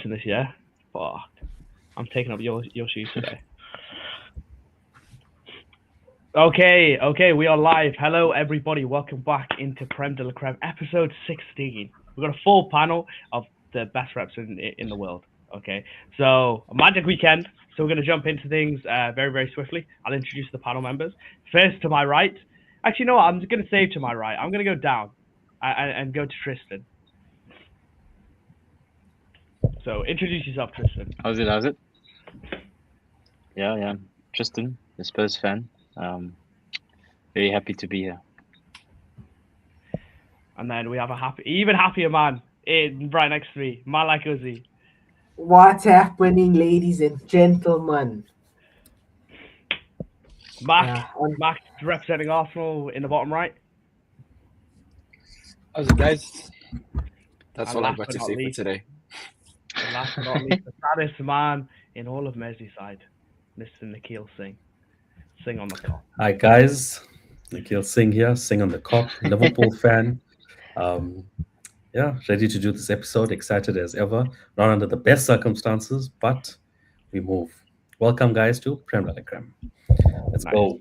watching this, yeah? Fuck. I'm taking up your shoes today. Okay, we are live. Hello, everybody. Welcome back into Creme de la Creme, episode 16. We've got a full panel of the best reps in the world. Okay, so a magic weekend. So we're going to jump into things very, very swiftly. I'll introduce the panel members. First, to my right. Actually, you know what? I'm just going to say to my right. I'm going to go down and go to Tristan. So introduce yourself, Tristan. How's it? Yeah. Tristan, the Spurs fan. Very happy to be here. And then we have even happier man right next to me, Malak Uzi. What's happening, ladies and gentlemen? Mac representing Arsenal in the bottom right. How's it, guys? That's And all I've last got but to not say for least- today. And last but not least, the saddest man in all of Merseyside, Mr. Nikhil Singh. Sing on the top. Hi guys, Nikhil Singh here, Sing on the Cop, Liverpool fan. Ready to do this episode, excited as ever. Not under the best circumstances, but we move. Welcome guys to Prem de la Creme. Let's go.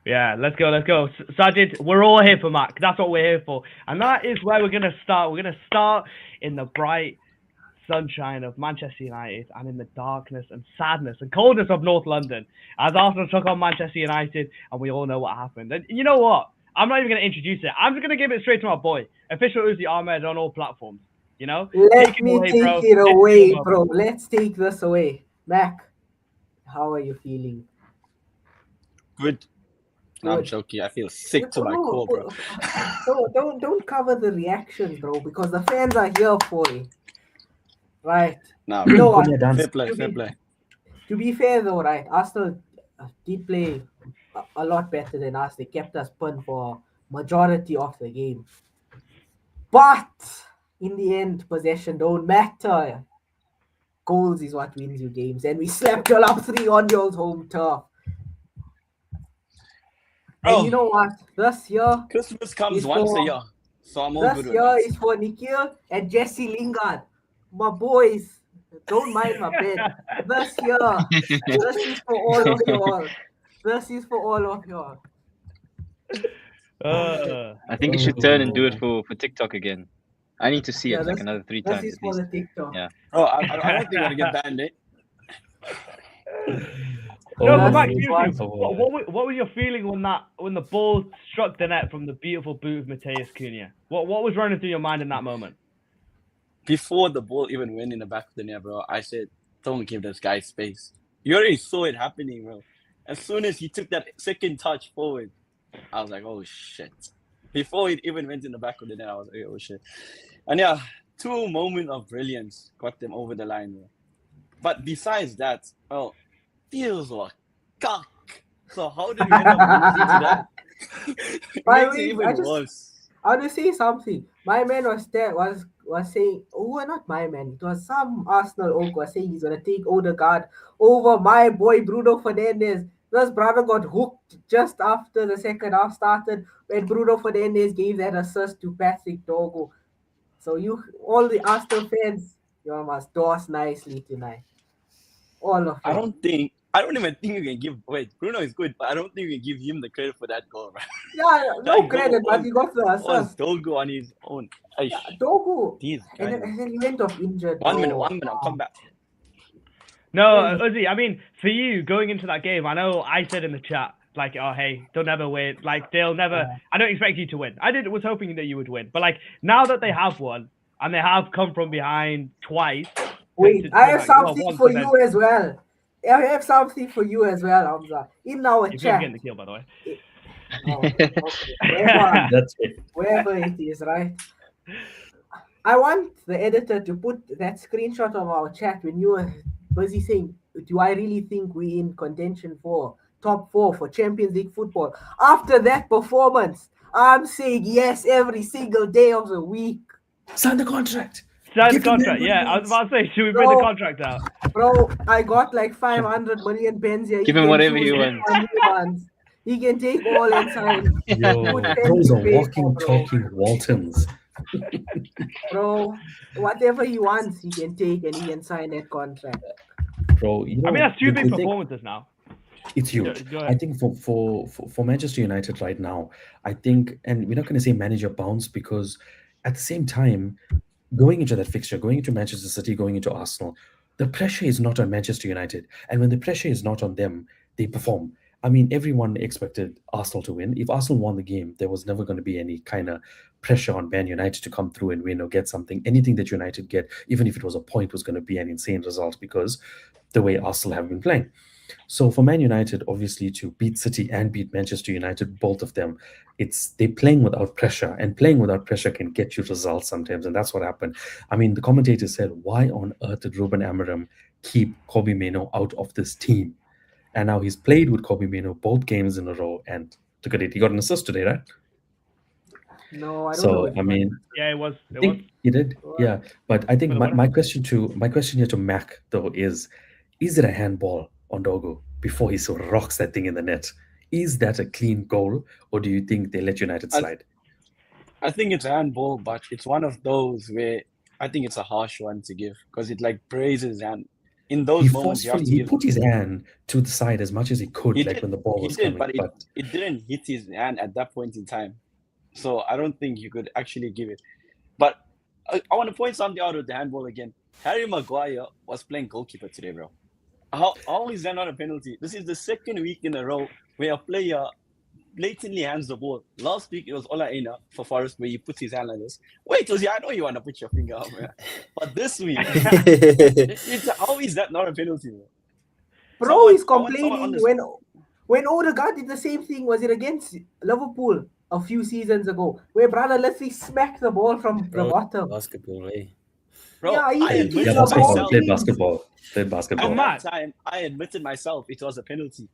Yeah, let's go. Sajid, we're all here for Mac. That's what we're here for. And that is where we're going to start. We're going to start in the bright sunshine of Manchester United and in the darkness and sadness and coldness of North London as Arsenal took on Manchester United, and we all know what happened. And you know what? I'm not even going to introduce it. I'm just going to give it straight to my boy, official Uzi Ahmed on all platforms. You know? Let me take it away, bro. Let's take this away. Mac, how are you feeling? Good. No, I'm joking. I feel sick to my core, bro. Don't cover the reactions, bro, because the fans are here for it. Right. No, You know what? fair play. To be fair, though, right, Arsenal did play a lot better than us. They kept us pinned for majority of the game. But in the end, possession don't matter. Goals is what wins you games. And we slapped y'all up 3 on y'all's home turf. And you know what? This year, Christmas comes is once for- a year. So I'm all this good with year that. is for Nikhil and Jesse Lingard. My boys, don't mind my bed. This year, this is for all of y'all. This is for all of y'all. I think you should turn and do it for TikTok again. I need to see Yeah, it like this- another 3 This times is at for least. the TikTok. Yeah. Oh, I don't think we're going to get banned, eh? No, but that's Mac, the seriously, one. what was your feeling when the ball struck the net from the beautiful boot of Mateus Cunha? What was running through your mind in that moment? Before the ball even went in the back of the net, bro, I said, don't give this guy space. You already saw it happening, bro. As soon as he took that second touch forward, I was like, oh, shit. Before it even went in the back of the net, I was like, oh, shit. And yeah, 2 moments of brilliance got them over the line, bro. But besides that, well, feels like cock. So how did we end up losing to that? It By makes the it way, even worse. I want to say something. My man was saying, not my man. It was some Arsenal oak was saying he's gonna take Odegaard over my boy Bruno Fernandes. This brother got hooked just after the second half started when Bruno Fernandes gave that assist to Patrick Dogo. So all the Arsenal fans, you must dose nicely tonight. All of I you. don't even think you can give. Wait, Bruno is good, but I don't think you can give him the credit for that goal, right? Yeah, no That credit, goal but he got the Was assist. Dogo on his own. Aish, Yeah, Dogo. these And guys. then he went off injured. 1 minute, bro. 1 minute, I'll come back. No, Uzi, I mean, for you, going into that game, I know I said in the chat, like, oh, hey, they'll never win. Like, they'll never... I don't expect you to win. Was hoping that you would win. But, like, now that they have won, and they have come from behind twice... Wait, I have like, something once for and then- you as well. I have something for you as well, Hamza. In our You're chat. getting the kill, by the way. Oh, okay. That's it. Wherever it is, right? I want the editor to put that screenshot of our chat when you were busy saying, do I really think we in contention for top 4 for Champions League football? After that performance, I'm saying yes every single day of the week. Sign the contract. Sign the Give him contract, that yeah. I money. was about to say, should we bring the contract out? Bro, I got like 500 million pens here. Give He him can whatever choose you which want. one he wants. He can take all and sign. Yo, Good pen those to are pay walking, for, bro. talking Waltons. Bro, whatever he wants, he can take and he can sign that contract. Bro, you know, I mean, that's two the big thing- performances now. It's huge. Go I ahead. think for Manchester United right now, I think, and we're not going to say manager bounce because at the same time, going into that fixture, going into Manchester City, going into Arsenal, the pressure is not on Manchester United. And when the pressure is not on them, they perform. I mean, everyone expected Arsenal to win. If Arsenal won the game, there was never going to be any kind of pressure on Man United to come through and win or get something. Anything that United get, even if it was a point, was going to be an insane result because the way Arsenal have been playing. So for Man United, obviously to beat City and beat Manchester United, both of them, it's they're playing without pressure, and playing without pressure can get you results sometimes, and that's what happened. I mean, the commentator said, "Why on earth did Ruben Amorim keep Kobe Mino out of this team?" And now he's played with Kobe Mino both games in a row, and look at it, he got an assist today, right? No, I don't know. So if I mean, Yeah, it was. I It was. think he did, yeah. But I think For the my, winner. my question here to Mac though is it a handball on Dogo before he so rocks that thing in the net? Is that a clean goal, or do you think they let United I- slide? I think it's a handball, but it's one of those where I think it's a harsh one to give because it like grazes hand. In those He moments, you have forcefully to he give. put his hand to the side as much as he could, He like did, when the ball he was did, coming. but But it didn't hit his hand at that point in time. So I don't think you could actually give it. But I want to point something out with the handball again. Harry Maguire was playing goalkeeper today, bro. How is that not a penalty? This is the second week in a row where a player blatantly hands the ball. Last week it was Ola Aina for Forest where he puts his hand like this. Wait, Josie, I know you want to put your finger up, man. But this week, how is that not a penalty, bro? Bro is I want someone on complaining this. when Odegaard did the same thing. Was it against Liverpool a few seasons ago, where brother literally smacked the ball from the Bro, bottom? basketball, eh? Bro, Yeah, I he's played admitted a basketball, ball myself. played team. basketball, played At basketball. Matt. that time, I admitted myself it was a penalty.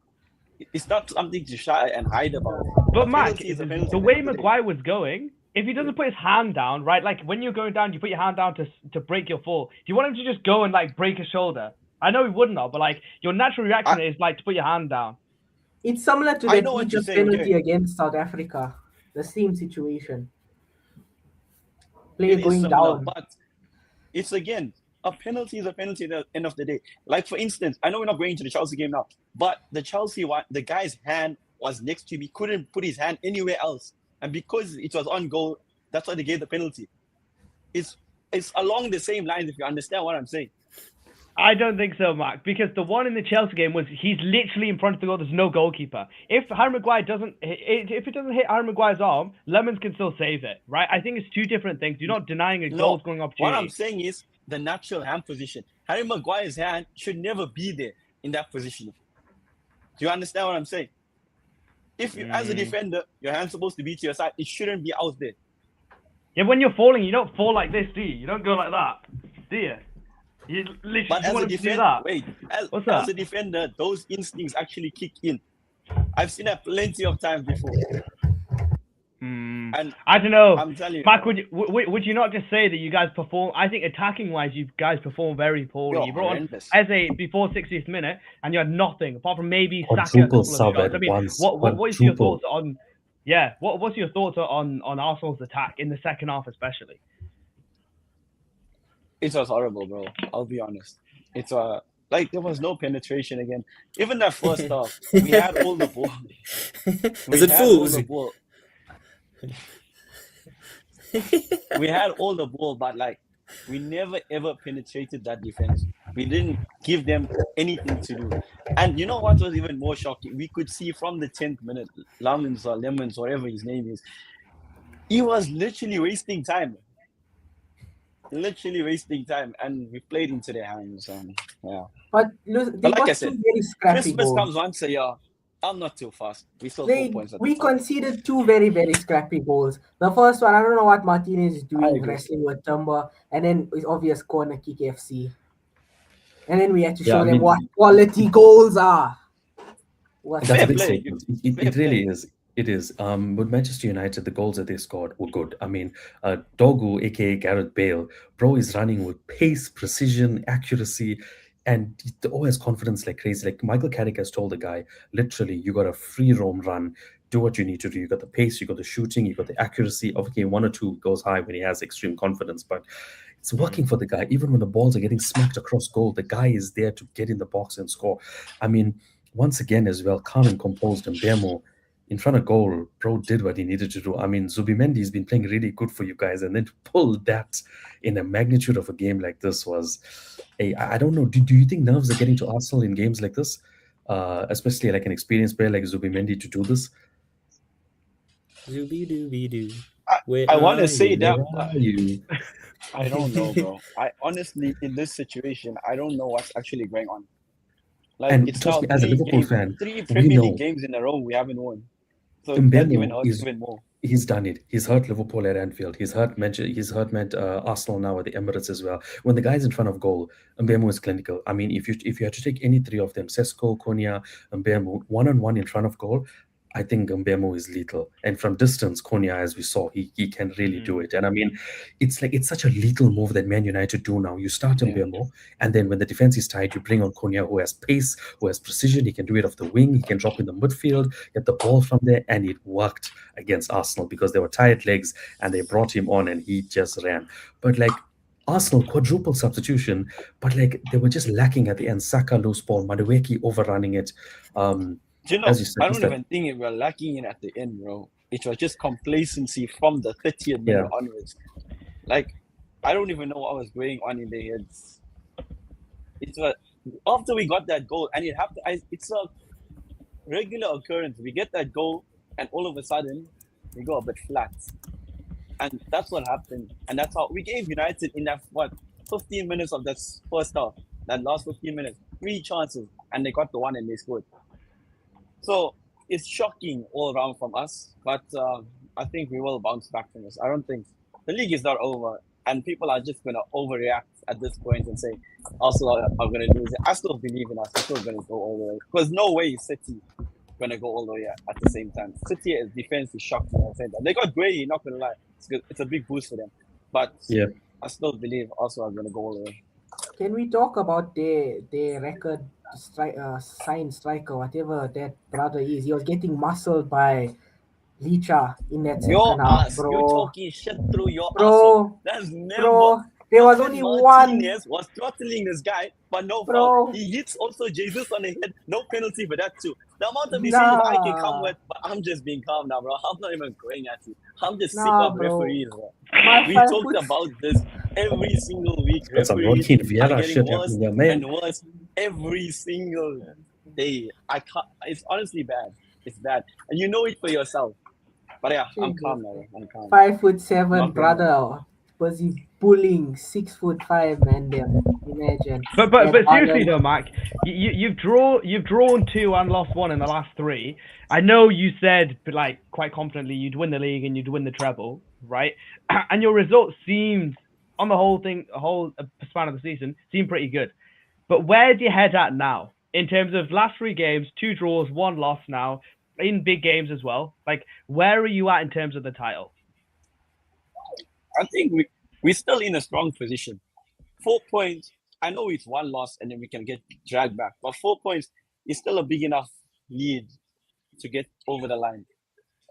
It's not something to shy and hide about. But A Mac, penalty is a penalty the at way end of the day. Maguire was going, if he doesn't put his hand down, right? Like when you're going down, you put your hand down to break your fall. Do you want him to just go and like break his shoulder? I know he wouldn't have, but like your natural reaction is like to put your hand down. It's similar to I that know what you're Egypt saying, penalty okay. against South Africa. The same situation. Player It is going similar, down. but it's again a penalty is a penalty at the end of the day. Like for instance, I know we're not going into the Chelsea game now, but the Chelsea one, the guy's hand was next to him. He couldn't put his hand anywhere else, and because it was on goal, that's why they gave the penalty. It's along the same lines if you understand what I'm saying. I don't think so, Mac, because the one in the Chelsea game was he's literally in front of the goal. There's no goalkeeper. If Harry Maguire doesn't, if it doesn't hit Harry Maguire's arm, Lemons can still save it, right? I think it's two different things. You're not denying a goal scoring What opportunity. I'm saying is the natural hand position. Harry Maguire's hand should never be there in that position. Do you understand what I'm saying? If you, as a defender, your hand's supposed to be to your side, it shouldn't be out there. Yeah, when you're falling, you don't fall like this, do you? You don't go like that, do you? You literally But as want a to do defender, that. wait, What's as that? a defender, those instincts actually kick in. I've seen that plenty of times before. And I don't know. I'm telling you, Mac, would you not just say that you guys perform? I think attacking wise, you guys perform very poorly. You're You brought on horrendous. Eze before 60th minute, and you had nothing apart from maybe Saka a Quadruple couple of sub shots. at I mean, once. what is your Quadruple. thoughts on? Yeah, what's your thoughts on Arsenal's attack in the second half, especially? it was horrible, bro. I'll be honest. It's like there was no penetration again. Even that first half, we had all the ball. Is it full? We had all the ball, but like we never ever penetrated that defense. We didn't give them anything to do. And you know what was even more shocking? We could see from the 10th minute, Lemons, whatever his name is, he was literally wasting time. And we played into their hands. Yeah. But look, they But like got I said, two very scrappy Christmas goals. comes once a year. I'm not too fast. We still 4 points at the We top. conceded two very, very scrappy goals. The first one, I don't know what Martinez is I doing, agree. wrestling with Tumba, and then it's obvious corner kick FC. And then we had to Yeah, show I them mean- what quality goals are. That's Fair a big play. statement. Fair It really is. It is. With Manchester United, the goals that they scored were good. I mean, Dogu, aka Gareth Bale, bro is running with pace, precision, accuracy, and he always confidence like crazy. Like Michael Carrick has told the guy, literally, you got a free roam run. do what you need to do. You got the pace, you got the shooting, you got the accuracy. Okay, one or two goes high when he has extreme confidence, but it's working for the guy. Even when the balls are getting smacked across goal, the guy is there to get in the box and score. I mean, once again as well, calm and composed, and Bemo in front of goal, bro, did what he needed to do. I mean, Zubimendi has been playing really good for you guys, and then to pull that in a magnitude of a game like this was, I don't know. Do you think nerves are getting to Arsenal in games like this, especially like an experienced player like Zubimendi to do this? Zooby dooby doo. I want to say that, Where but are you? I don't know, bro. I honestly, in this situation, I don't know what's actually going on. Like, And it's trust now me, as a Liverpool fan, three we Premier know League games in a row we haven't won. So Mbemo that even hurts is- even more. He's done it. He's hurt Liverpool at Anfield. He's hurt Arsenal now at the Emirates as well. When the guy's in front of goal, Mbemo is clinical. I mean, if you had to take any three of them, Sesko, Konya, Mbemo, one-on-one in front of goal, I think Mbemo is lethal. And from distance, Konya, as we saw, he can really do it. And I mean, it's such a lethal move that Man United do now. You start Yeah. Mbemo, and then when the defense is tight, you bring on Konya, who has pace, who has precision. He can do it off the wing. He can drop in the midfield, get the ball from there, and it worked against Arsenal because they were tired legs, and they brought him on, and he just ran. But like Arsenal quadruple substitution, but like they were just lacking at the end. Saka loose ball, Madueke overrunning it. Do you know, As you said, I it's don't that- even think we were lacking it at the end, bro. It was just complacency from the 30th minute Yeah. onwards. Like, I don't even know what was going on in their heads. It was after we got that goal, and it's a regular occurrence. We get that goal, and all of a sudden, we go a bit flat. And that's what happened. And that's how we gave United in that, 15 minutes of that first half, that last 15 minutes, 3 chances, and they got the one and they scored. So it's shocking all around from us, but I think we will bounce back from this. I don't think the league is not over, and people are just going to overreact at this point and say Arsenal are going to lose it. I still believe in us. We're still going to go all the way, because no way City going to go all the way at the same time. City's defense is shocking at the same time. They got Gray, not going to lie. It's a big boost for them, but Yeah. I still believe Arsenal are going to go all the way. Can we talk about their record sign striker, whatever that brother is? He was getting muscled by Licha in that Your second half, ass, bro. you're talking shit through your ass. Bro, That's never. bro, there was only one. Martinez was throttling this guy, but no Bro. foul. He hits also Jesus on the head. No penalty for that too. The amount of decisions I can come with, but I'm just being calm now, bro. I'm not even going at you. I'm just sick Nah, of bro. referees, bro. My We 5 talked foot- about this every single week. That's some Referees Joaquin are Vieira getting shit worse happening there, man. and worse every single day. I can't. It's honestly bad. It's bad, and you know it for yourself. But yeah, I'm calm now. I'm calm. 5'7" Not brother. Was he bullying 6'5" man? Them imagine. But That seriously Ireland- though, Mac, you've drawn 2 and lost 1 in the last 3. I know you said like quite confidently you'd win the league and you'd win the treble, right? And your results seemed on the whole span of the season seemed pretty good. But where's your head at now in terms of last 3 games, 2 draws, 1 loss now in big games as well? Like where are you at in terms of the title? I think we're still in a strong position. 4 points. I know it's 1 loss and then we can get dragged back, but 4 points is still a big enough lead to get over the line.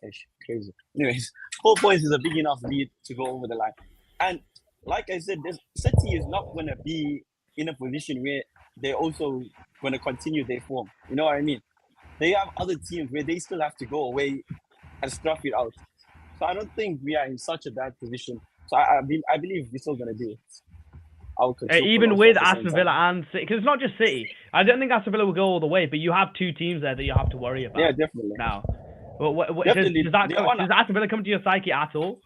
Ish, crazy. Anyways, 4 points is a big enough lead to go over the line. And like I said, this City is not going to be in a position where they're also going to continue their form. You know what I mean? They have other teams where they still have to go away and stuff it out. So I don't think we are in such a bad position. So I believe we're still going to do it. Even with Aston Villa and City, because it's not just City. I don't think Aston Villa will go all the way, but you have 2 teams there that you have to worry about. Yeah, definitely. Now, well, Definitely. does They wanna- Aston Villa come to your psyche at all?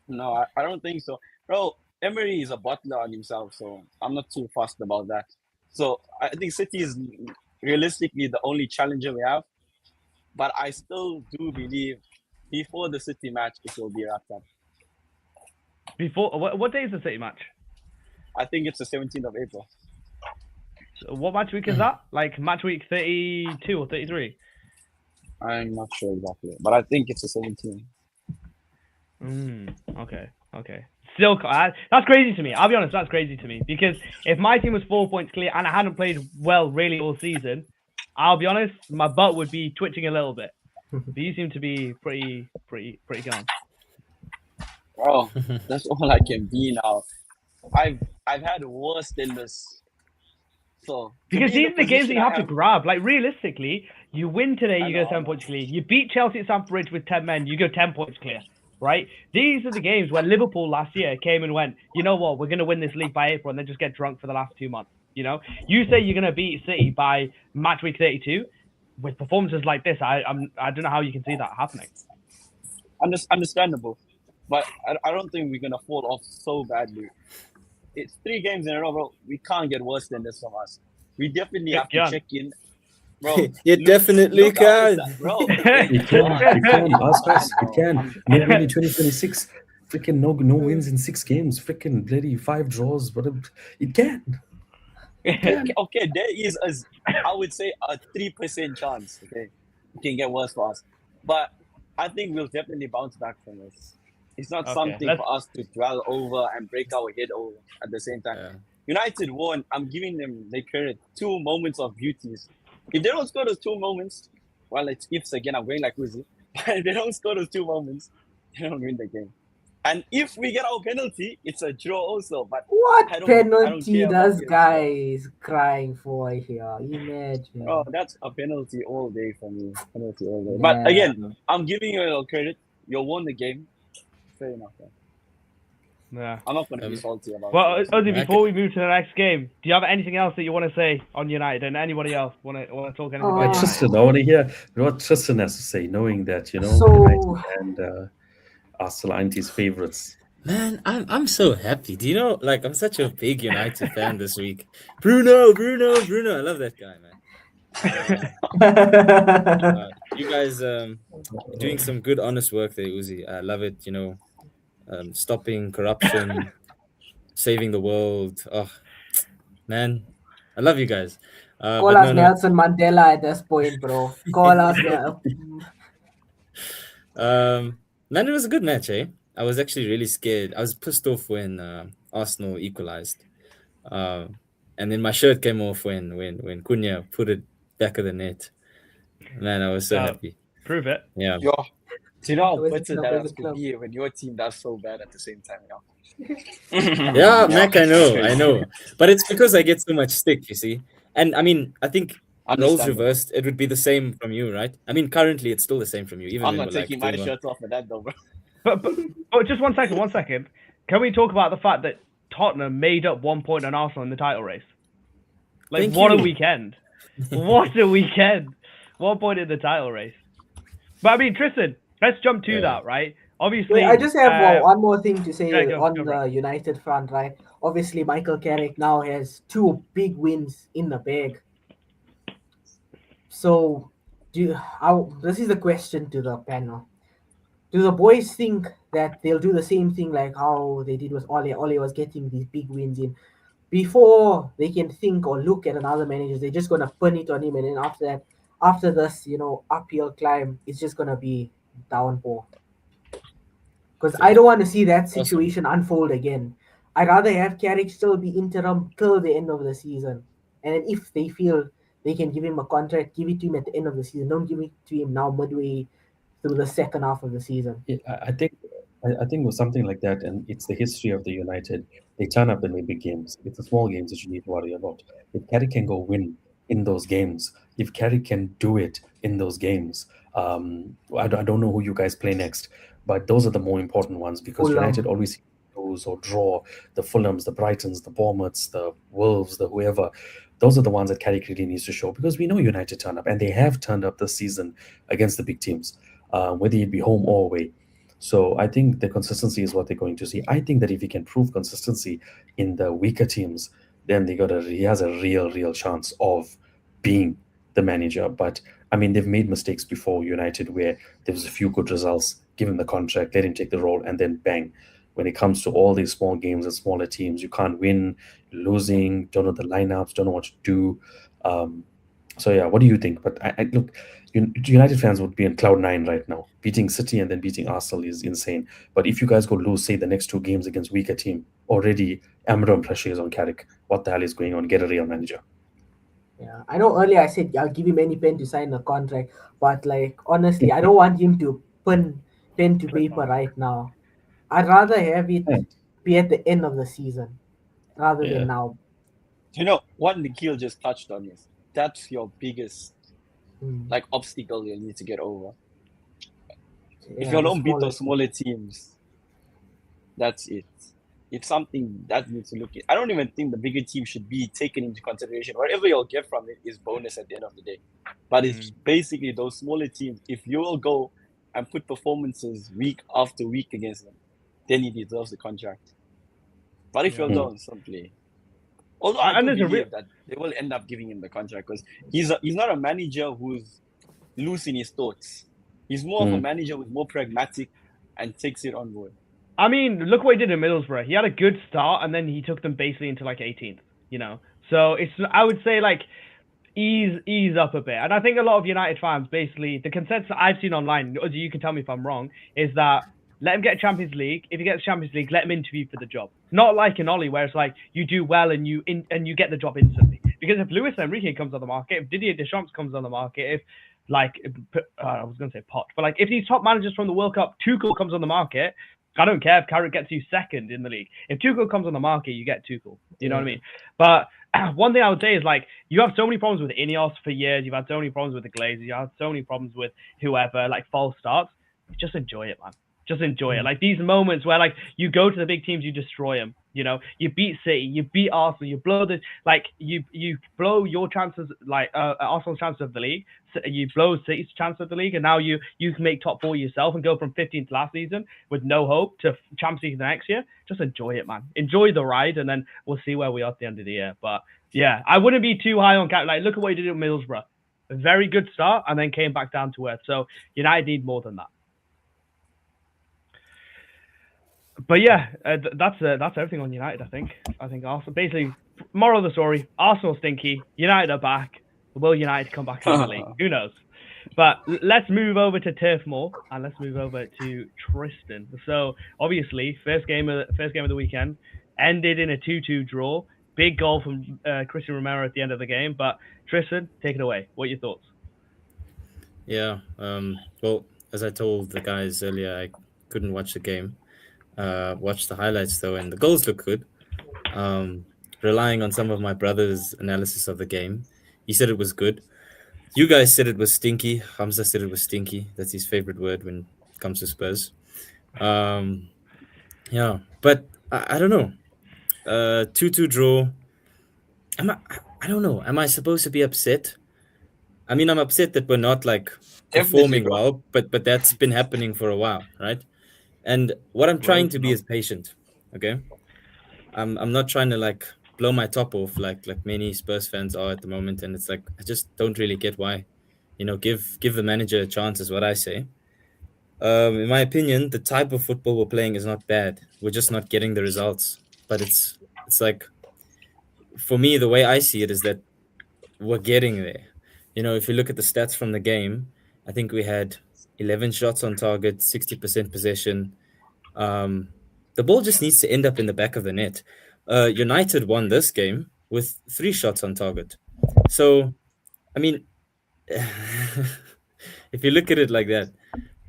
No, I don't think so. Bro, Emery is a butler on himself, so I'm not too fussed about that. So I think City is realistically the only challenger we have. But I still do believe before the City match, it will be wrapped up. Before what day is the City match? I think it's the 17th of April. So what match week is that? Like match week 32 or 33? I'm not sure exactly, but I think it's the 17th. Okay. Still, that's crazy to me. I'll be honest, that's crazy to me because if my team was 4 points clear and I hadn't played well really all season, I'll be honest, my butt would be twitching a little bit. But you seem to be pretty calm. Bro, that's all I can be now. I've had worse than this. So to Because be in these are the games that position you I have to am, grab. Like realistically, you win today, I you know, go I 7 know. points clear. You beat Chelsea at Stamford Bridge with 10 men, you go 10 points clear. Right? These are the games where Liverpool last year came and went, you know what, we're going to win this league by April, and then just get drunk for the last 2 months. You know, you say you're going to beat City by match week 32 with performances like this. I don't know how you can see that happening. Understandable, but I don't think we're gonna fall off so badly. It's 3 games in a row, bro. We can't get worse than this from us. We definitely have to John. check in, bro. You definitely look how it's can. at, bro. We can, we can. Ask us. We bro. can. Mid 2026. Freaking no wins in 6 games. Freaking bloody 5 draws. But it can. Okay, there is I would say a 3% chance. Okay, it can get worse for us, but I think we'll definitely bounce back from this. It's not Okay, something let's- for us to dwell over and break our head over at the same time. Yeah. United won. I'm giving them their credit. 2 moments of beauties. If they don't score those 2 moments, well, it's ifs again. I'm going like Uzi. But if they don't score those 2 moments, they don't win the game. And if we get our penalty, it's a draw also. But What I don't penalty care about does this. guys crying for here? Imagine. Oh, that's a penalty all day for me. Penalty all day. But again, I'm giving you a little credit. You won the game. Fair enough. Man. Yeah. I'm not going to be salty about Well, it. Ozzy, before we move to the next game, do you have anything else that you want to say on United, and anybody else want to talk anything about United? Tristan, I want to hear what Tristan has to say, knowing that, you know, So- United and Arsenal aren't his favorites. Man, I'm so happy. Do you know, like, I'm such a big United fan this week. Bruno. I love that guy, man. You guys doing some good, honest work there, Uzi. I love it, you know. Stopping corruption, saving the world. Oh, man, I love you guys. Call us Nelson Mandela at this point, bro. Call us. Man, it was a good match, eh? I was actually really scared. I was pissed off when Arsenal equalized. And then my shirt came off when Cunha put it back of the net. Man, I was so happy. Prove it. Yeah. Yo, do you know how Where's the bitter club? that Where's has the to club? be when your team does so bad at the same time, yo? Yeah, Mac, I know. But it's because I get so much stick, you see. And I mean, I think roles Understandable. reversed, it would be the same from you, right? I mean, currently it's still the same from you. Even I'm when not we're taking like my doing shirt off for that, though, bro. But just one second. Can we talk about the fact that Tottenham made up 1 point on Arsenal in the title race? Like, Thank what you. a weekend. What a weekend. 1 point in the title race. But I mean, Tristan, let's jump to that, right? Obviously, Wait, I just have one more thing to say go on for the United front, right? Obviously, Michael Carrick now has 2 big wins in the bag. So, this is the question to the panel. Do the boys think that they'll do the same thing like how they did with Ole? Ole was getting these big wins in. Before they can think or look at another manager, they're just going to pin it on him. And then after this, uphill climb, it's just going to be downpour. Because I don't want to see that situation unfold again. I'd rather have Carrick still be interim till the end of the season. And then if they feel they can give him a contract, give it to him at the end of the season. Don't give it to him now midway through the second half of the season. Yeah, I think with something like that, and it's the history of the United. They turn up in the big games. It's the small games that you need to worry about. If Carrick can go win in those games, if Carrick can do it in those games, I don't know who you guys play next, but those are the more important ones because Fulham. United always lose or draw. The Fulhams, the Brightons, the Bournemouths, the Wolves, the whoever. Those are the ones that Carrick really needs to show because we know United turn up, and they have turned up this season against the big teams, whether it be home or away. So I think the consistency is what they're going to see. I think that if he can prove consistency in the weaker teams, then he has a real chance of being the manager. But I mean, they've made mistakes before, United, where there was a few good results, give him the contract, let him take the role, and then bang. When it comes to all these small games and smaller teams, you can't win, losing, don't know the lineups, don't know what to do. So yeah, what do you think? But I look, United fans would be in cloud 9 right now. Beating City and then beating Arsenal is insane. But if you guys go lose, say the next 2 games against weaker team, already Amram pressure is on Carrick. What the hell is going on? Get a real manager. Yeah, I know earlier I said I'll give him any pen to sign a contract, but like honestly, I don't want him to pen to paper right now. I'd rather have it Yeah. be at the end of the season rather Yeah. than now. You know what Nikhil just touched on is that's your biggest Mm. like obstacle you need to get over. If Yeah, you the don't beat those smaller. smaller teams, that's it. It's something that needs to look at. I don't even think the bigger team should be taken into consideration. Whatever you'll get from it is bonus at the end of the day. But it's basically those smaller teams. If you will go and put performances week after week against them, then he deserves the contract. But if you Yeah. don't, simply. Although I And do there's a real believe that they will end up giving him the contract because he's not a manager who's loose in his thoughts. He's more of a manager who's more pragmatic and takes it on board. I mean, look what he did in Middlesbrough. He had a good start, and then he took them basically into like 18th. You know, so it's I would say like ease up a bit. And I think a lot of United fans basically the consensus I've seen online, you can tell me if I'm wrong, is that let him get Champions League. If he gets Champions League, let him interview for the job. Not like in Ollie, where it's like you do well and you get the job instantly. Because if Luis Enrique comes on the market, if Didier Deschamps comes on the market, if like I was gonna say Pot, but like if these top managers from the World Cup, Tuchel comes on the market, I don't care if Carrick gets you second in the league. If Tuchel comes on the market, you get Tuchel. You know what I mean? But one thing I would say is like you have so many problems with Ineos for years. You've had so many problems with the Glazers. You have so many problems with whoever, like false starts. Just enjoy it, man. Just enjoy it. Like these moments where like you go to the big teams, you destroy them. You know, you beat City, you beat Arsenal, you blow the like you blow your chances like Arsenal's chances of the league. You blow City's chance of the league, and now you can make top four yourself and go from 15th last season with no hope to Champions League the next year. Just enjoy it, man. Enjoy the ride, and then we'll see where we are at the end of the year. But yeah, I wouldn't be too high on Cap. Like, look at what he did at Middlesbrough. A very good start, and then came back down to earth. So United need more than that. But yeah, that's everything on United. I think Arsenal basically moral of the story: Arsenal stinky, United are back. Will United come back in the league? Who knows? But let's move over to Turf Moor and let's move over to Tristan. So obviously, first game of the weekend ended in a 2-2 draw. Big goal from Christian Romero at the end of the game. But Tristan, take it away. What are your thoughts? Yeah. Well, as I told the guys earlier, I couldn't watch the game. Watched the highlights though, and the goals look good. Relying on some of my brother's analysis of the game, he said it was good. You guys said it was stinky. Hamza said it was stinky. That's his favorite word when it comes to Spurs. Yeah, but I don't know. 2-2 draw. I don't know. Am I supposed to be upset? I mean, I'm upset that we're not like performing well, but that's been happening for a while, right? And what I'm trying to be is patient. Okay, I'm not trying to like blow my top off like many Spurs fans are at the moment, and it's like I just don't really get why. You know, give the manager a chance is what I say. In my opinion, the type of football we're playing is not bad. We're just not getting the results. But it's like for me, the way I see it is that we're getting there. You know, if you look at the stats from the game, I think we had 11 shots on target, 60% possession. The ball just needs to end up in the back of the net. United won this game with 3 shots on target. So, I mean, if you look at it like that,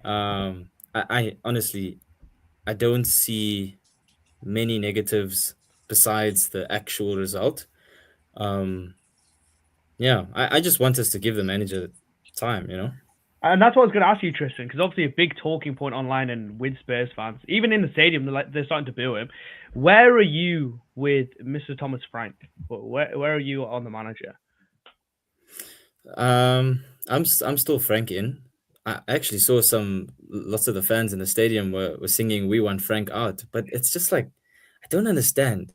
I honestly, I don't see many negatives besides the actual result. Yeah, I just want us to give the manager time, you know? And that's what I was going to ask you, Tristan, because obviously a big talking point online and with Spurs fans, even in the stadium, they're starting to boo him. Where are you with Mr. Thomas Frank? Where are you on the manager? I'm still Frank in. I actually saw lots of the fans in the stadium were singing "We want Frank out," but it's just like I don't understand.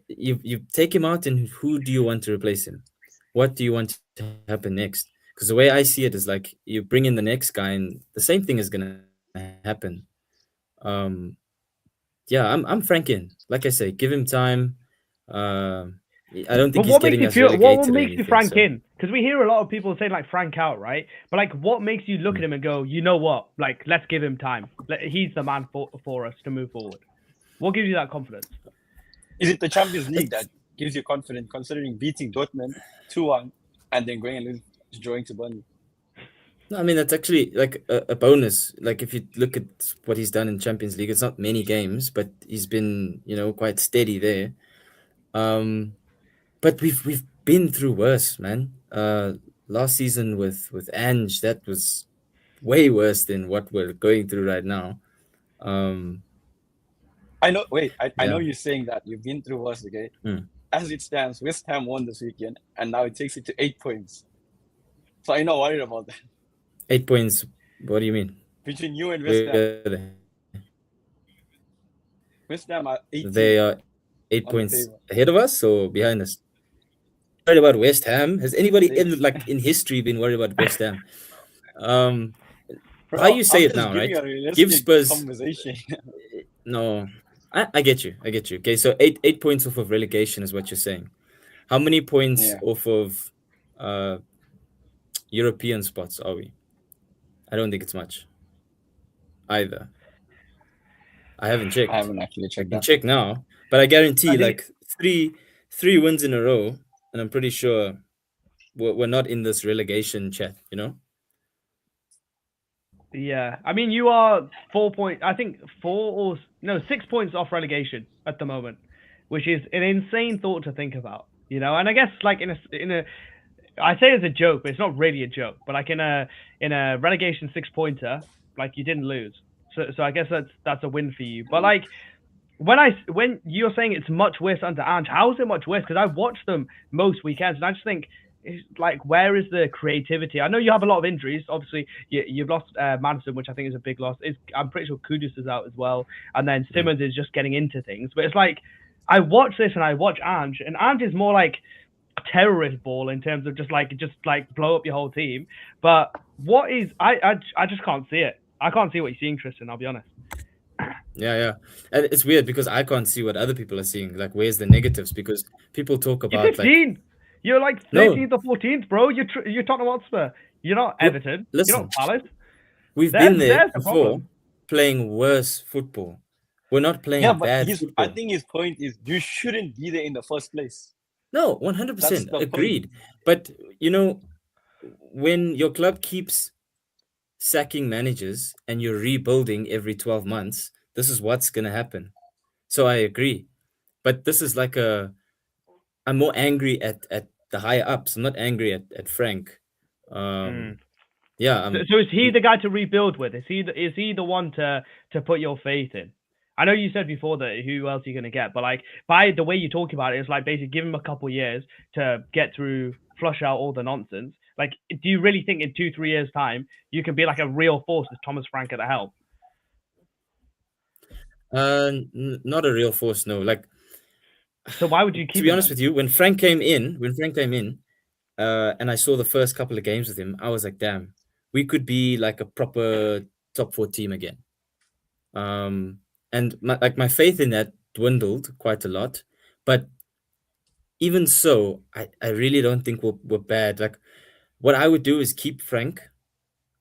You take him out, and who do you want to replace him? What do you want to happen next? Because the way I see it is like you bring in the next guy, and the same thing is gonna happen. Yeah, I'm Frank in. Like I say, give him time. I don't think he's getting us relegated. What makes you Frank in? Because we hear a lot of people saying like Frank out, right? But like, what makes you look at him and go, you know what? Like, let's give him time. He's the man for us to move forward. What gives you that confidence? Is it the Champions League that gives you confidence considering beating Dortmund 2-1 and then going and losing, drawing to Burnley. No, I mean that's actually like a bonus. Like if you look at what he's done in Champions League, it's not many games, but he's been, you know, quite steady there. But we've been through worse, man. Last season with Ange, that was way worse than what we're going through right now. I know. Wait, I know Yeah. you're saying that you've been through worse. Okay, Hmm. as it stands, West Ham won this weekend, and now it takes it to 8 points. So I'm not worried about that. 8 points. What do you mean? Between you and West Ham, Where are they? West Ham are 18. They are 8 on the points table. ahead of us or behind us? Worried about West Ham? Has anybody They- in history been worried about West Ham? Bro, How you say I'm it just now, giving right? a realistic Give Spurs. conversation. No, I get you. I get you. Okay, so 8 points off of relegation is what you're saying. How many points Yeah. off of European spots are we? I don't think it's much either. I haven't checked. I haven't actually I checked can that. check now, but I guarantee I think- like three wins in a row, and I'm pretty sure we're not in this relegation chat, you know? Yeah, I mean you are 4 points. I think 6 points off relegation at the moment, which is an insane thought to think about. You know, and I guess like in a, I say it's a joke, but it's not really a joke. But like in a relegation 6-pointer, like you didn't lose. So I guess that's a win for you. But like when you're saying it's much worse under Ange, how is it much worse? Because I've watched them most weekends, and I just think, it's like, where is the creativity? I know you have a lot of injuries. Obviously, you've lost Madison, which I think is a big loss. I'm pretty sure Kudus is out as well, and then Simmons is just getting into things. But it's like, I watch this and I watch Ange, and Ange is more like terrorist ball in terms of just like blow up your whole team. But what is I just can't see it. I can't see what you're seeing, Tristan. I'll be honest. Yeah. And it's weird because I can't see what other people are seeing. Like, where's the negatives? Because people talk You're about 15. like, You're like No. 13th or 14th, bro. You're Tottenham Hotspur. You're not Everton. listen. You're not Palace. we've There's- been there there's the before problem. playing worse football. We're not playing Yeah, but bad I football. think his point is you shouldn't be there in the first place. No, That's 100% the point. agreed. But you know, when your club keeps sacking managers and you're rebuilding every 12 months, this is what's gonna happen. So I agree. But this is like I'm more angry at the higher ups. I'm not angry at Frank. Yeah, So is he the guy to rebuild with? Is he the one to put your faith in? I know you said before that who else are you going to get, but like by the way you talk about it, it's like basically give him a couple years to get through, flush out all the nonsense. Like, do you really think in 2-3 years' time you can be like a real force with Thomas Frank at the helm? not a real force, no. Like, So why would you keep to be him honest then? with you, when Frank came in, and I saw the first couple of games with him, I was like, damn, we could be like a proper top 4 team again. And my faith in that dwindled quite a lot. But even so, I really don't think we're bad. Like, what I would do is keep Frank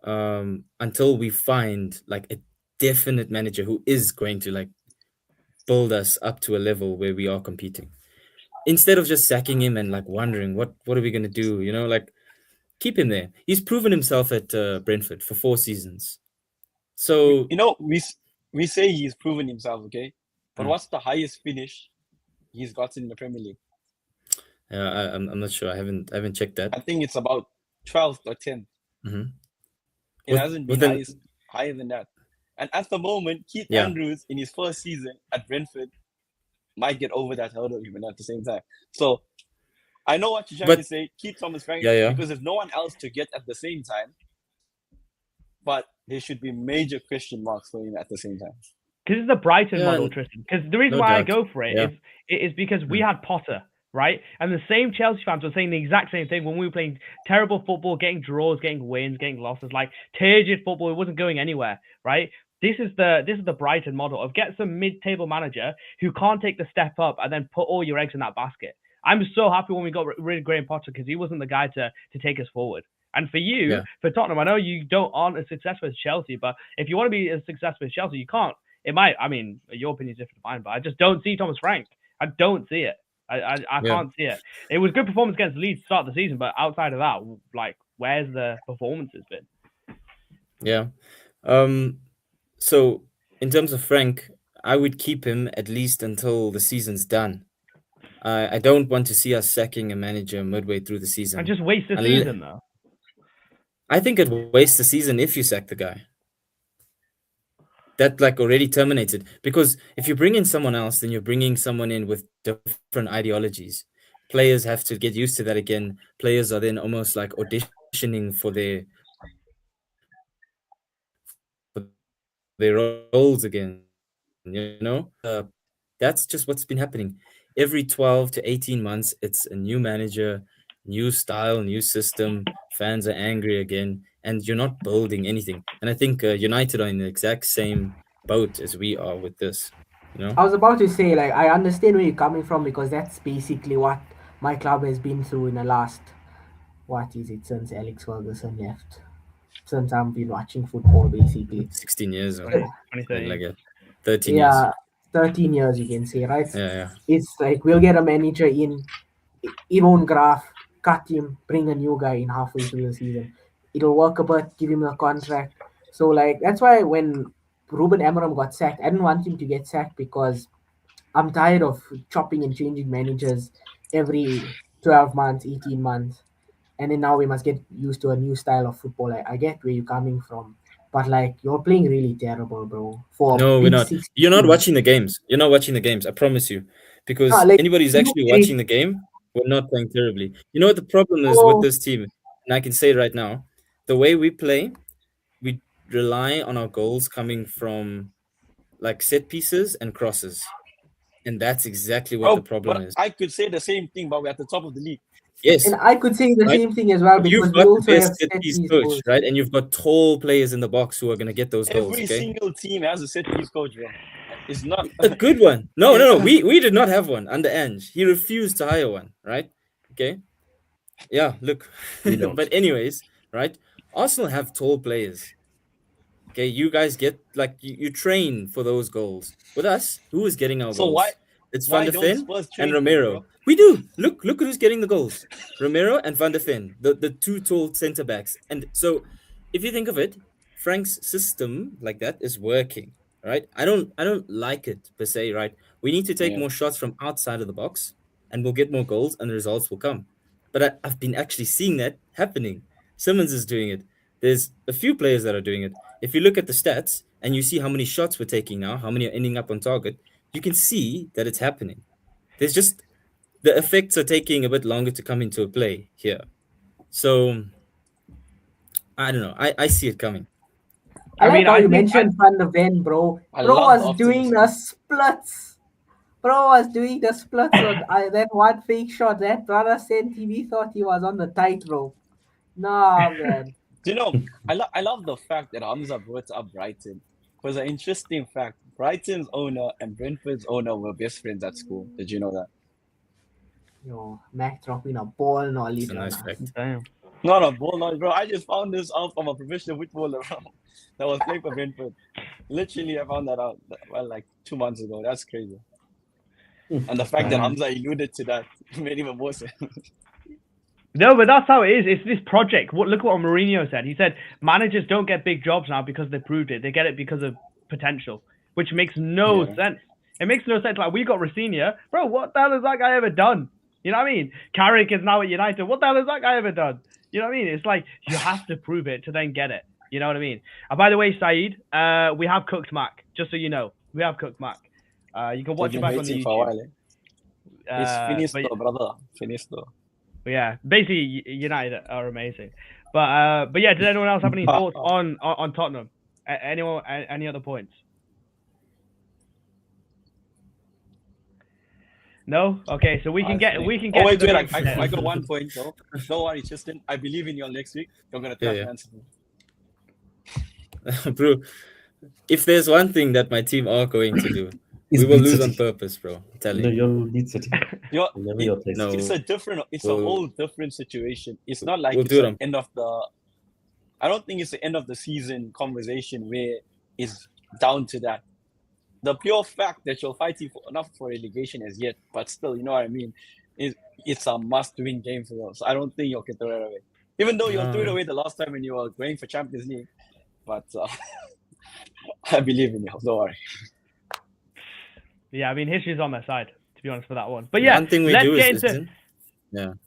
until we find like a definite manager who is going to like build us up to a level where we are competing. Instead of just sacking him and like wondering what are we gonna do, you know, like keep him there. He's proven himself at Brentford for 4 seasons. So You know, we say he's proven himself, okay? But what's the highest finish he's gotten in the Premier League? I'm not sure. I haven't checked that. I think it's about 12th or 10th. Mhm. It hasn't been higher than that. And at the moment, Keith Yeah. Andrews in his first season at Brentford might get over that hurdle even at the same time. So I know what you're trying to say. Keep Thomas Frank because there's no one else to get at the same time. But there should be major question marks for him at the same time. Because it's the Brighton Yeah, model, Tristan. Because the reason no why I doubt. go for it Yeah. is because we had Potter, right? And the same Chelsea fans were saying the exact same thing when we were playing terrible football, getting draws, getting wins, getting losses, like turgid football. It wasn't going anywhere, right? This is the Brighton model of get some mid-table manager who can't take the step up and then put all your eggs in that basket. I'm so happy when we got rid of Graham Potter because he wasn't the guy to take us forward. And for you, Yeah. for Tottenham, I know you aren't as successful as Chelsea, but if you want to be as successful as Chelsea, you can't. It might. I mean, your opinion is different to mine, but I just don't see Thomas Frank. I don't see it. I can't see it. It was good performance against Leeds to start the season, but outside of that, like, where's the performances been? Yeah. So in terms of Frank, I would keep him at least until the season's done. I don't want to see us sacking a manager midway through the season. And just waste the Unle- season, though. I think it wastes the season if you sack the guy. That like already terminated, because if you bring in someone else, then you're bringing someone in with different ideologies. Players have to get used to that again. Players are then almost like auditioning for their roles again. You know, that's just what's been happening. Every 12 to 18 months, it's a new manager, new style, new system. Fans are angry again, and you're not building anything. And I think United are in the exact same boat as we are with this. You know, I was about to say, like, I understand where you're coming from because that's basically what my club has been through in the last, what is it, since Alex Ferguson left. Since I've been watching football, basically. 16 years or 2013. like that. 13 years. Yeah, 13 years, you can say, right? Yeah. It's like we'll get a manager in, it won't graph, cut him, bring a new guy in halfway through the season. It'll work a bit, give him a contract. So, like, that's why when Ruben Amorim got sacked, I didn't want him to get sacked because I'm tired of chopping and changing managers every 12 months, 18 months. And then now we must get used to a new style of football. I get where you're coming from. But, like, you're playing really terrible, bro. For No, we're big not. 6 You're not teams. watching the games. You're not watching the games. I promise you. Because Ah, like, anybody who's you actually play- watching the game, we're not playing terribly. You know what the problem is Oh. with this team? And I can say it right now. The way we play, we rely on our goals coming from like set pieces and crosses. And that's exactly what the problem but is. I could say the same thing, but we're at the top of the league. Yes. And I could say the Right? same thing as well But because you've we got the also have best set set piece piece coach, goals. right? And you've got tall players in the box who are going to get those goals. Every Okay, single team has a set piece coach, bro. It's not a good one. No. We did not have one under Ange. He refused to hire one, right? Okay. Yeah, look. We don't. But anyways, right? Arsenal have tall players. Okay, you guys get like you train for those goals. With us, who is getting our So goals? why- It's why Van der don't Ven Spurs train and for you, Romero. bro? We do. Look at who's getting the goals. Romero and Van der Ven, the two tall center backs. And so if you think of it, Frank's system like that is working, right? I don't like it per se, right? We need to take Yeah. more shots from outside of the box and we'll get more goals and the results will come. But I've been actually seeing that happening. Simmons is doing it. There's a few players that are doing it. If you look at the stats and you see how many shots we're taking now, how many are ending up on target, you can see that it's happening. There's just the effects are taking a bit longer to come into play here. So I don't know. I see it coming. I like how you think- mentioned Van der Ven, bro. I Bro love the was doing optimism. the splits. Bro was doing the splits on that one fake shot. That brother sent him. He thought he was on the tightrope. Nah, man. Do you know, I love the fact that Hamza brought up Brighton. Because an interesting fact, Brighton's owner and Brentford's owner were best friends at school. Did you know that? Yo, Mac dropping a ball knowledge It's a on nice us. fact. Damn. No, ball knowledge, bro. I just found this out from a professional footballer that was playing for Brentford. Literally, I found that out like 2 months ago. That's crazy. And the fact that Hamza alluded to that made even more sense. No, but that's how it is. It's this project. Look at what Mourinho said. He said managers don't get big jobs now because they proved it. They get it because of potential, which makes no sense. It makes no sense. Like, we got Rafinha. Bro, what the hell has that guy ever done? You know what I mean? Carrick is now at United. What the hell has that guy ever done? You know what I mean? It's like you have to prove it to then get it. You know what I mean? And by the way, Saeed, we have cooked Mac. Just so you know, we have cooked Mac. You can watch it back on the waiting for a YouTube. while. It's finito, brother. Finito. But yeah, basically United are amazing. But yeah, did anyone else have any thoughts on Tottenham? Anyone? Any other points? No. Okay, so we can get. Oh wait, to the wait! main I got 1 point though. Don't worry, Tristan. I believe in you next week. You're gonna trash Man City. Bro, if there's one thing that my team are going to do, It's we will beat lose City. on purpose, bro. I'm telling No, you. you'll beat City. Never your place. No. It's a We'll- whole different situation. It's not like we'll it's do it the on- end of the. I don't think it's the end of the season conversation where it's down to that. the pure fact that you're fighting for enough for relegation as yet, but still, you know what I mean? It's a must-win game for us. I don't think you can throw it away. Even though you threw it away the last time when you were going for Champions League, but I believe in you. Don't worry. Yeah, I mean, history's on their side, to be honest, for that one. But yeah, One thing we let's do get is into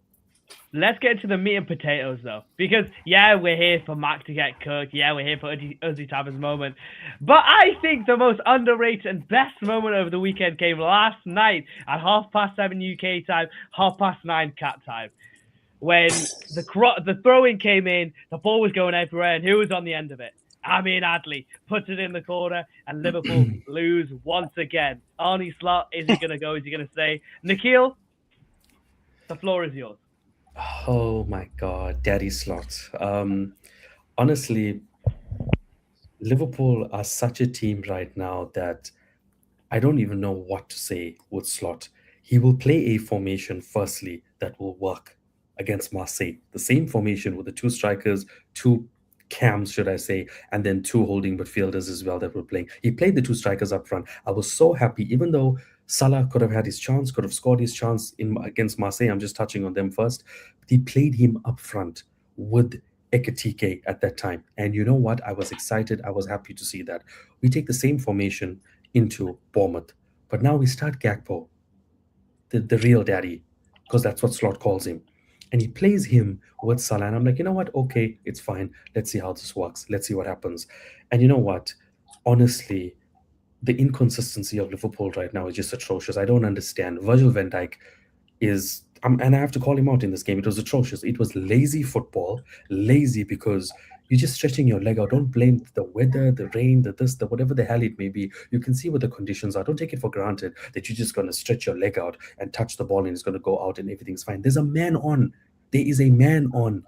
let's get into the meat and potatoes, though, because yeah, we're here for Mac to get cooked. Yeah, we're here for Uzi to have his moment. But I think the most underrated and best moment over the weekend came last night at 7:30 UK time, 9:30 Cat time, when the throw-in came in, the ball was going everywhere, and who was on the end of it? Amin Adli puts it in the corner, and Liverpool lose once again. Arnie Slot, is he going to go? Is he going to stay? Nikhil, the floor is yours. Oh my God, Daddy Slot. Honestly, Liverpool are such a team right now that I don't even know what to say with Slot. He will play a formation, firstly, that will work against Marseille. The same formation with the two strikers, two cams, should I say, and then two holding midfielders as well that were playing. He played the two strikers up front. I was so happy, even though Salah could have had his chance, could have scored his chance against Marseille. I'm just touching on them first. He played him up front with Ekitike at that time. And you know what? I was excited. I was happy to see that. We take the same formation into Bournemouth. But now we start Gakpo, the real daddy, because that's what Slot calls him. And he plays him with Salah. And I'm like, you know what? Okay, it's fine. Let's see how this works. Let's see what happens. And you know what? Honestly, the inconsistency of Liverpool right now is just atrocious. I don't understand. Virgil van Dijk is, and I have to call him out in this game. It was atrocious. It was lazy football. Lazy because you're just stretching your leg out. Don't blame the weather, the rain, the this, the whatever the hell it may be. You can see what the conditions are. Don't take it for granted that you're just going to stretch your leg out and touch the ball and it's going to go out and everything's fine. There's a man on. There is a man on.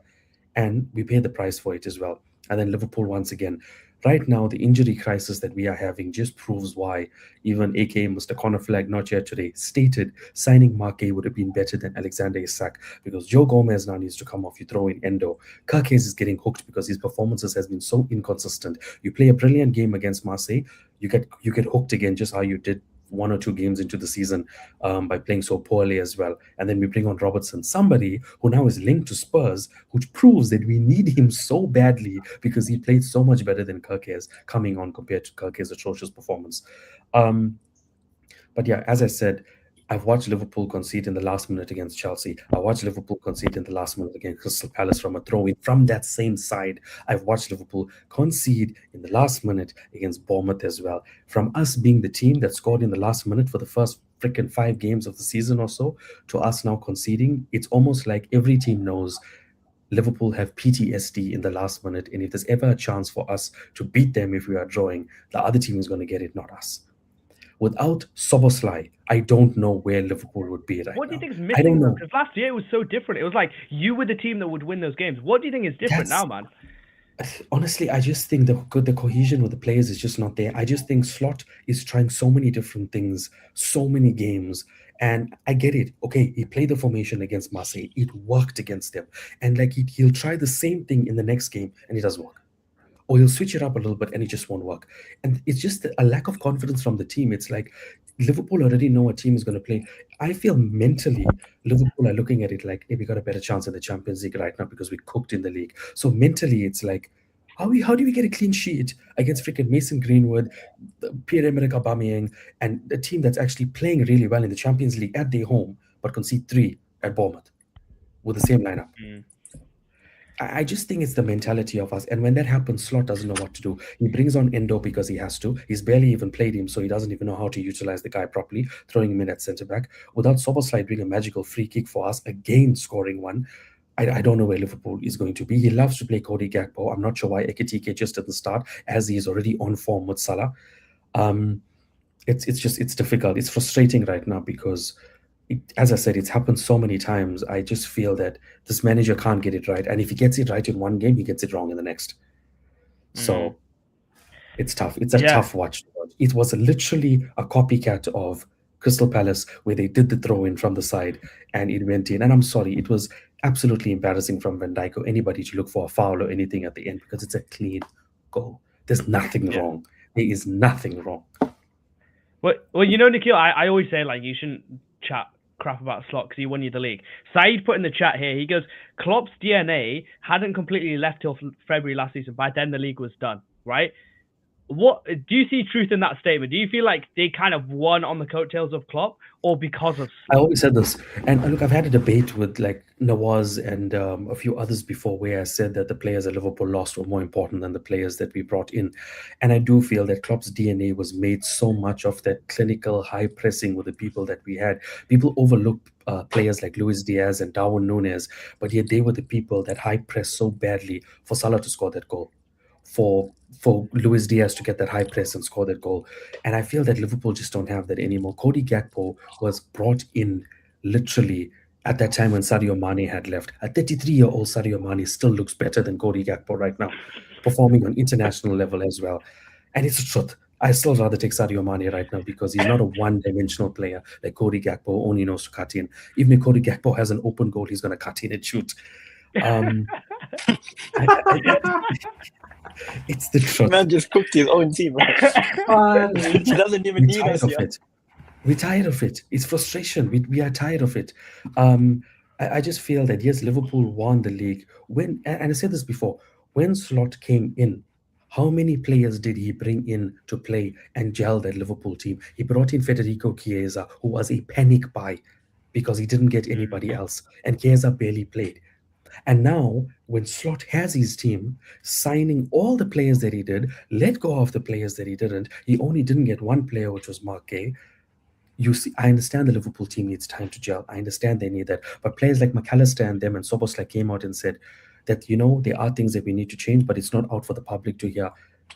And we pay the price for it as well. And then Liverpool once again. Right now, the injury crisis that we are having just proves why. Even aka Mr. Conor Flag, not yet today, stated signing Mark Gay would have been better than Alexander Isak because Joe Gomez now needs to come off. You throw in Endo. Kirkes is getting hooked because his performances has been so inconsistent. You play a brilliant game against Marseille, you get hooked again, just how you did one or two games into the season by playing so poorly as well. And then we bring on Robertson, somebody who now is linked to Spurs, which proves that we need him so badly because he played so much better than Kirkes coming on compared to Kirkes' atrocious performance. But yeah, as I said, I've watched Liverpool concede in the last minute against Chelsea. I watched Liverpool concede in the last minute against Crystal Palace from a throw-in from that same side. I've watched Liverpool concede in the last minute against Bournemouth as well. From us being the team that scored in the last minute for the first freaking 5 games of the season or so, to us now conceding, it's almost like every team knows Liverpool have PTSD in the last minute. And if there's ever a chance for us to beat them if we are drawing, the other team is going to get it, not us. Without Szoboszlai, I don't know where Liverpool would be right now. What do you think is missing? Because last year it was so different. It was like you were the team that would win those games. What do you think is different now, man? Honestly, I just think the cohesion with the players is just not there. I just think Slot is trying so many different things, so many games. And I get it. Okay, he played the formation against Marseille. It worked against them. And like he'll try the same thing in the next game and it doesn't work. Or he'll switch it up a little bit and it just won't work. And it's just a lack of confidence from the team. It's like Liverpool already know a team is going to play. I feel mentally Liverpool are looking at it like, hey, we got a better chance in the Champions League right now because we cooked in the league. So mentally it's like, how do we get a clean sheet against freaking Mason Greenwood, Pierre-Emerick Aubameyang, and a team that's actually playing really well in the Champions League at their home, but concede 3 at Bournemouth with the same lineup? I just think it's the mentality of us. And when that happens, Slot doesn't know what to do. He brings on Endo because he has to. He's barely even played him, so he doesn't even know how to utilize the guy properly, throwing him in at centre-back. Without Szoboszlai doing a magical free kick for us, again scoring one, I don't know where Liverpool is going to be. He loves to play Cody Gakpo. I'm not sure why Ekitike just didn't start, as he is already on form with Salah. It's difficult. It's frustrating right now because as I said, it's happened so many times. I just feel that this manager can't get it right. And if he gets it right in one game, he gets it wrong in the next. So it's tough. It's a tough watch. It was literally a copycat of Crystal Palace where they did the throw-in from the side and it went in. And I'm sorry, it was absolutely embarrassing from Van Dijk or anybody to look for a foul or anything at the end because it's a clean goal. There's nothing wrong. There is nothing wrong. Well, you know, Nikhil, I always say, like, you shouldn't chat crap about Slot because he won you the league. Saeed put in the chat here, he goes, Klopp's DNA hadn't completely left till February last season. By then, the league was done, right? What do you see truth in that statement? Do you feel like they kind of won on the coattails of Klopp, or because of I always said this, and look, I've had a debate with like Nawaz and a few others before, where I said that the players that Liverpool lost were more important than the players that we brought in, and I do feel that Klopp's DNA was made so much of that clinical high pressing with the people that we had. People overlooked players like Luis Diaz and Darwin Núñez, but yet they were the people that high pressed so badly for Salah to score that goal, for Luis Diaz to get that high press and score that goal. And I feel that Liverpool just don't have that anymore. Cody Gakpo was brought in literally at that time when Sadio Mane had left. A 33-year-old Sadio Mane still looks better than Cody Gakpo right now, performing on international level as well. And it's the truth. I still rather take Sadio Mane right now because he's not a one-dimensional player like Cody Gakpo only knows to cut in. Even if Cody Gakpo has an open goal, he's going to cut in and shoot. It's the truth. Man just cooked his own team. He doesn't even need us. We're tired of it. It's frustration. We are tired of it. I just feel that yes, Liverpool won the league when, and I said this before, when Slot came in, how many players did he bring in to play and gel that Liverpool team? He brought in Federico Chiesa, who was a panic buy because he didn't get anybody else, and Chiesa barely played. And now, when Slot has his team, signing all the players that he did, let go of the players that he didn't, he only didn't get one player, which was Mark Gay. You see, I understand the Liverpool team needs time to gel. I understand they need that. But players like McAllister and them and Soboslai came out and said that, you know, there are things that we need to change, but it's not out for the public to hear.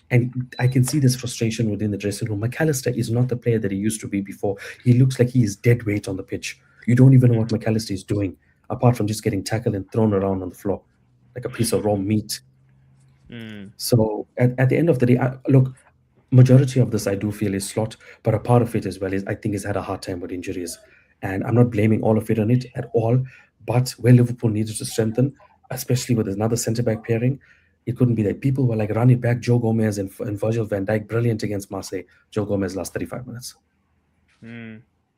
And I can see this frustration within the dressing room. McAllister is not the player that he used to be before. He looks like he is dead weight on the pitch. You don't even know what McAllister is doing, apart from just getting tackled and thrown around on the floor like a piece of raw meat. So at the end of the day, look, majority of this I do feel is Slot, but a part of it as well is I think he's had a hard time with injuries. And I'm not blaming all of it on it at all, but where Liverpool needed to strengthen, especially with another centre-back pairing, it couldn't be that people were like running back Joe Gomez and Virgil van Dijk, brilliant against Marseille. Joe Gomez last 35 minutes.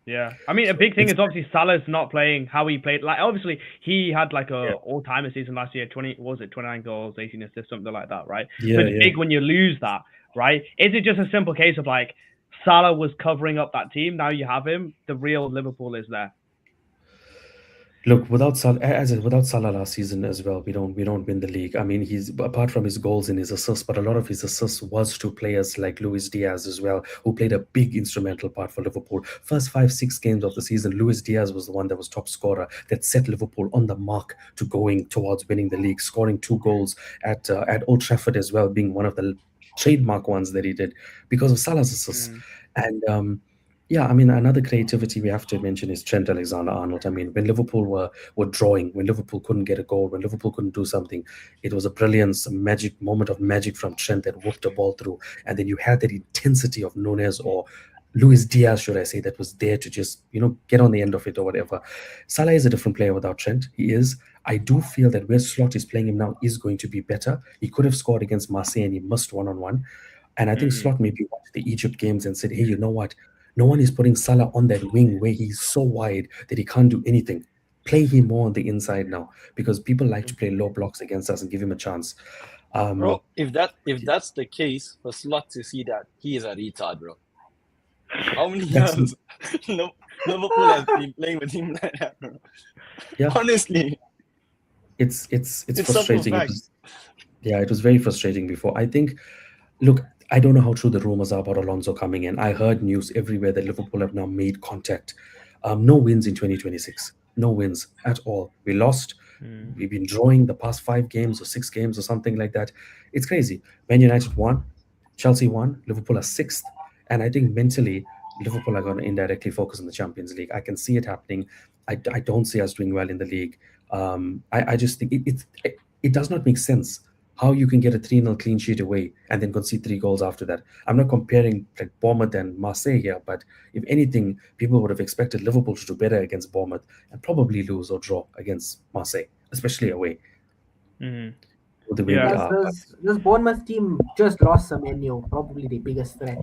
Yeah, I mean, a big thing is obviously Salah's not playing how he played. Like, obviously, he had like a all-timer season last year. 29 goals, 18 assists, something like that, right? Yeah, but it's big when you lose that, right? Is it just a simple case of like Salah was covering up that team? Now you have him. The real Liverpool is there. Look, without Salah last season as well, we don't win the league. I mean, he's apart from his goals and his assists, but a lot of his assists was to players like Luis Diaz as well, who played a big instrumental part for Liverpool. First 5-6 games of the season, Luis Diaz was the one that was top scorer that set Liverpool on the mark to going towards winning the league, scoring 2 goals at Old Trafford as well, being one of the trademark ones that he did because of Salah's assists. And yeah, I mean, another creativity we have to mention is Trent Alexander-Arnold. I mean, when Liverpool were drawing, when Liverpool couldn't get a goal, when Liverpool couldn't do something, it was a brilliance, a magic moment of magic from Trent that whooped the ball through. And then you had that intensity of Núñez or Luis Diaz, should I say, that was there to just, you know, get on the end of it or whatever. Salah is a different player without Trent. He is. I do feel that where Slot is playing him now is going to be better. He could have scored against Marseille and he missed one-on-one. And I think Slot maybe watched the Egypt games and said, hey, you know what? No one is putting Salah on that wing where he's so wide that he can't do anything. Play him more on the inside now because people like to play low blocks against us and give him a chance. Bro, if that's the case, for Slot to see that, he is a retard, bro. How many years Liverpool has been playing with him like that, bro? Yeah. Honestly. It's frustrating. It was very frustrating before. I think, look, I don't know how true the rumors are about Alonso coming in. I heard news everywhere that Liverpool have now made contact. No wins in 2026. No wins at all. We lost. We've been drawing the past 5 games or 6 games or something like that. It's crazy. Man United won. Chelsea won. Liverpool are 6th. And I think mentally, Liverpool are going to indirectly focus on the Champions League. I can see it happening. I don't see us doing well in the league. I just think it does not make sense how you can get a 3-0 clean sheet away and then concede 3 goals after that. I'm not comparing like Bournemouth and Marseille here, but if anything, people would have expected Liverpool to do better against Bournemouth and probably lose or draw against Marseille, especially away. With the way we are. This Bournemouth team just lost some Semenyo, probably the biggest threat.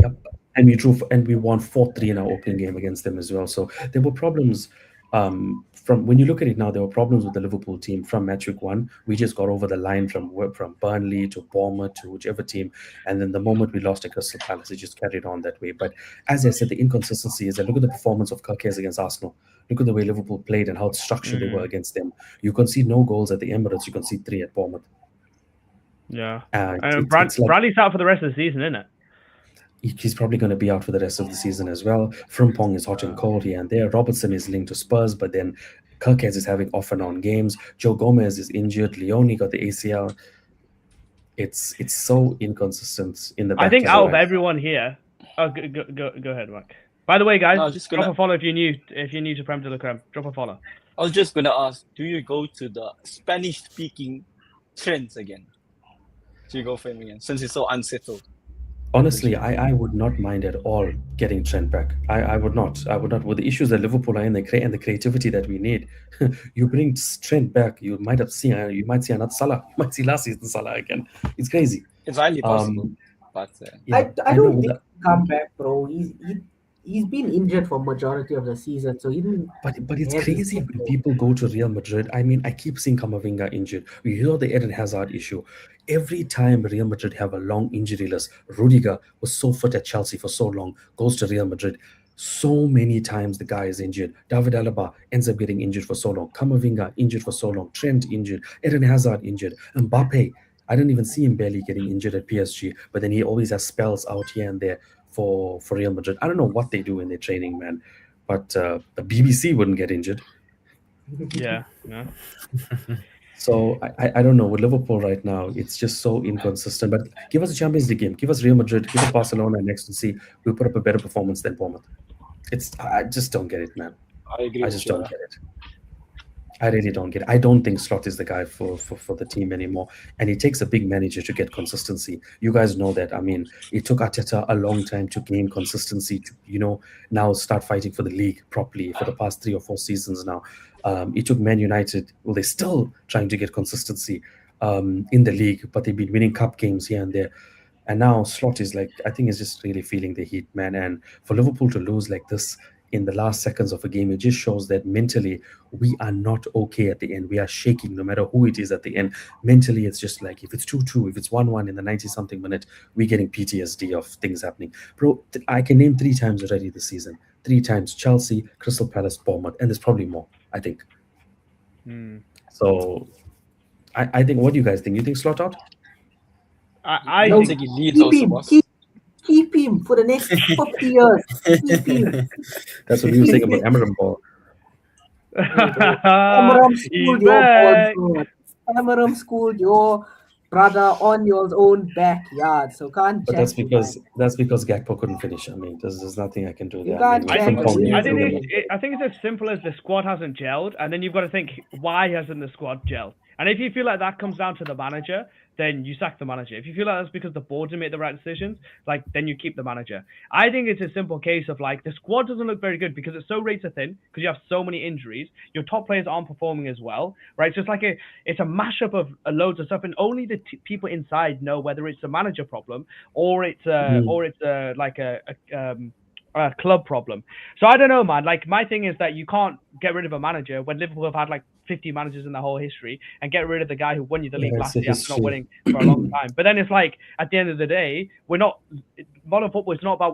Yep. And we won 4-3 in our opening game against them as well. So there were problems. From when you look at it now, there were problems with the Liverpool team from match week 1. We just got over the line from Burnley to Bournemouth to whichever team, and then the moment we lost at Crystal Palace, it just carried on that way. But as I said, the inconsistency is that look at the performance of Kirkes against Arsenal. Look at the way Liverpool played and how structured they were against them. You concede no goals at the Emirates. You concede 3 at Bournemouth. Yeah. It's like, Bradley's out for the rest of the season, isn't it? he's probably going to be out for the rest of the season as well. Frimpong is hot and cold here and there. Robertson is linked to Spurs, but then Kirkes is having off and on games. Joe Gomez is injured. Leone got the ACL. It's so inconsistent in the back. I think out of everyone here, go ahead, Mike. By the way, guys, No, I was just drop a follow if you're new to Prem de la Creme. Drop a follow. I was just gonna ask, do you go to the Spanish-speaking trends again? Do you go for him again since he's so unsettled? Honestly, I would not mind at all getting Trent back. I would not. With the issues that Liverpool are in, and the creativity that we need, you bring Trent back, you might see another Salah. You might see last season Salah again. It's crazy. It's highly possible, but I don't think he'll come back, bro. He's been injured for majority of the season, so he didn't. But it's crazy when people go to Real Madrid. I mean, I keep seeing Camavinga injured. We hear the Eden Hazard issue. Every time Real Madrid have a long injury list, Rudiger was so fit at Chelsea for so long, goes to Real Madrid. So many times the guy is injured. David Alaba ends up getting injured for so long. Camavinga injured for so long. Trent injured. Eden Hazard injured. Mbappe, I didn't even see him barely getting injured at PSG, but then he always has spells out here and there for Real Madrid. I don't know what they do in their training, man, but the BBC wouldn't get injured. Yeah. So I don't know. With Liverpool right now, it's just so inconsistent. But give us a Champions League game. Give us Real Madrid. Give us Barcelona next and see. We'll put up a better performance than Bournemouth. I just don't get it, man. I agree. I just don't get it. I really don't get it. I don't think Slot is the guy for the team anymore. And it takes a big manager to get consistency. You guys know that. I mean, it took Arteta a long time to gain consistency to, now start fighting for the league properly for the past 3 or 4 seasons now. It took Man United. Well, they're still trying to get consistency in the league, but they've been winning cup games here and there. And now Slot is I think is just really feeling the heat, man. And for Liverpool to lose like this in the last seconds of a game, it just shows that mentally we are not okay at the end. We are shaking no matter who it is at the end. Mentally, it's just like if it's 2-2, if it's 1-1 in the 90-something minute, we're getting PTSD of things happening. Bro, I can name 3 times already this season. 3 times Chelsea, Crystal Palace, Bournemouth, and there's probably more, I think. So I think, what do you guys think? You think Slot out? I don't think think he leads also, boss. Keep him for the next 50 years. Keep him. That's what we were saying about Amarim Ball. Amarim schooled your ball. Amarim schooled your brother on your own backyard, so can't. But that's because Gakpo couldn't finish. I mean, there's nothing I can do there. I think it's as simple as the squad hasn't gelled, and then you've got to think, why hasn't the squad gelled? And if you feel like that comes down to the manager, then you sack the manager. If you feel like that's because the board didn't make the right decisions, then you keep the manager. I think it's a simple case of the squad doesn't look very good because it's so razor thin, because you have so many injuries. Your top players aren't performing as well, right? So it's a mashup of loads of stuff, and only the people inside know whether it's a manager problem or it's a club problem. So I don't know, man. My thing is that you can't get rid of a manager when Liverpool have had 50 managers in the whole history, and get rid of the guy who won you the league last year after not winning for a long time. But then it's at the end of the day, modern football is not about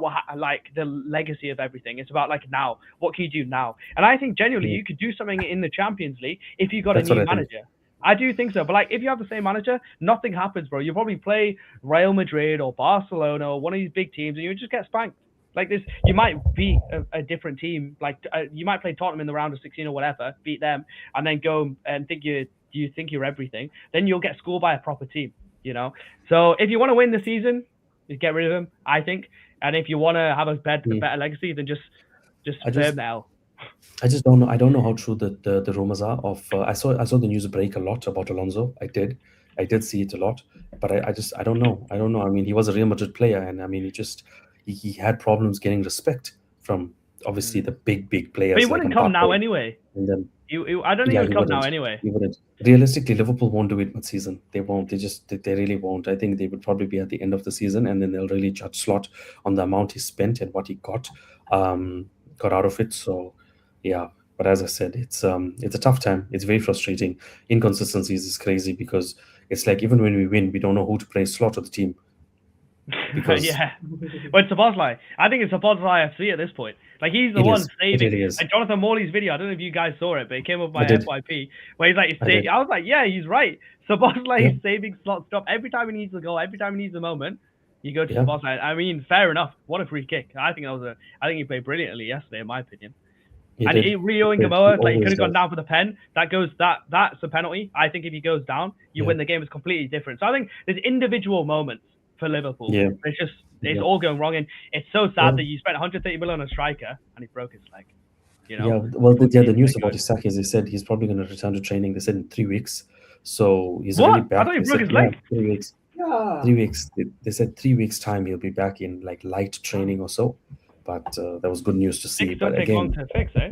the legacy of everything. It's about now, what can you do now? And I think genuinely you could do something in the Champions League if you got a new manager. I do think so. But if you have the same manager, nothing happens, bro. You probably play Real Madrid or Barcelona or one of these big teams, and you just get spanked. This, you might beat a different team. You might play Tottenham in the round of 16 or whatever, beat them, and then go and think you're everything. Then you'll get schooled by a proper team, So if you want to win the season, just get rid of them, I think. And if you want to have a better legacy, then just firm the L. I just don't know. I don't know how true the rumors are of. I saw the news break a lot about Alonso. I did see it a lot, but I don't know. I don't know. I mean, he was a Real Madrid player, and I mean, he had problems getting respect from obviously the big players. But he wouldn't come now anyway. And then I don't think Yeah, he would he come now wouldn't. anyway. He wouldn't. Realistically, Liverpool won't do it mid-season. They won't. They really won't. I think they would probably be at the end of the season, and then they'll really judge Slot on the amount he spent and what he got out of it. So, yeah. But as I said, it's a tough time. It's very frustrating. Inconsistencies is crazy because it's like even when we win, we don't know who to play Slot or the team. Because yeah, but it's Szoboszlai. I think it's Szoboszlai FC at this point. Like he's the It one is. It saving. really is. Like Jonathan Morley's video. I don't know if you guys saw it, but it came up I by did. FYP where he's like, I did. I was like, yeah, he's right. Szoboszlai Yeah. is saving Slot's job every time he needs a goal, every time he needs a moment. You go to Yeah. Szoboszlai. I mean, fair enough. What a free kick. I think he played brilliantly yesterday, in my opinion. He And did. Rio and He Gamoa, like he always could have gone does. down for the pen. That's a penalty. I think if he goes down, you Yeah. win the game. It's completely different. So I think there's individual moments for Liverpool. Yeah. It's Yeah. all going wrong, and it's so sad Yeah. that you spent 130 million on a striker and he broke his leg. You know. Yeah, well, the news Good. about Isak is they said he's probably going to return to training. They said in 3 weeks, so he's What? already back. I thought he They broke said, his leg. 3 weeks. Yeah. 3 weeks. They said 3 weeks time he'll be back in like light training or so. But that was good news to see. Things don't But take long again, to fix, eh?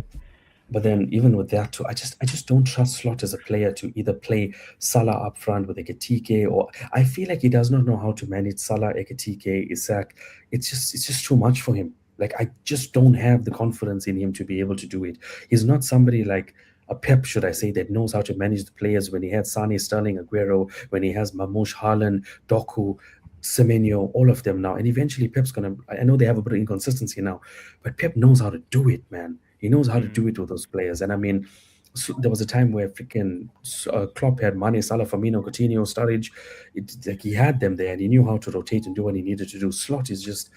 but then even with that too, I just don't trust Slot as a player to either play Salah up front with Ekitike, or I feel like he does not know how to manage Salah, Ekitike, Isak. It's just too much for him. Like I just don't have the confidence in him to be able to do it. He's not somebody like a Pep, should I say, that knows how to manage the players when he had Sane, Sterling, Aguero, when he has Mamouche, Haaland, Doku, Semenyo, all of them now. And eventually Pep's gonna, I know they have a bit of inconsistency now, but Pep knows how to do it, man. He knows how to do it with those players. And I mean, so there was a time where freaking Klopp had Mane, Salah, Firmino, Coutinho, Sturridge. Like he had them there, and he knew how to rotate and do what he needed to do. Slot is just,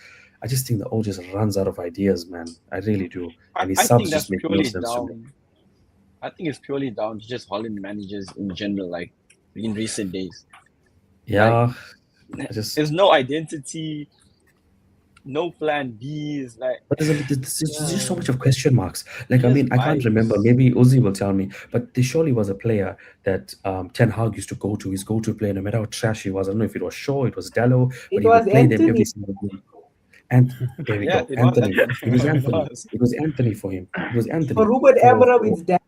I just think the old just runs out of ideas, man. I really do. And his I subs think just that's make no purely sense to me. down. I think it's purely down to just Holland managers in general, like in recent days. Yeah, I just. There's no identity, no plan B's. Like But there's just so much of question marks. Like, I Just mean, I can't vibes. remember. Maybe Uzi will tell me. But there surely was a player that Ten Hag used to go to, his go-to player, no matter how trash he was. I don't know if it was Shaw, it was Dallo, but It he was would play them Anthony. every single game. And there we Yeah, go, it was Anthony. Anthony. It was It Anthony. was. It was Anthony for him. It was Anthony. For Ruben Amorim, it's dead.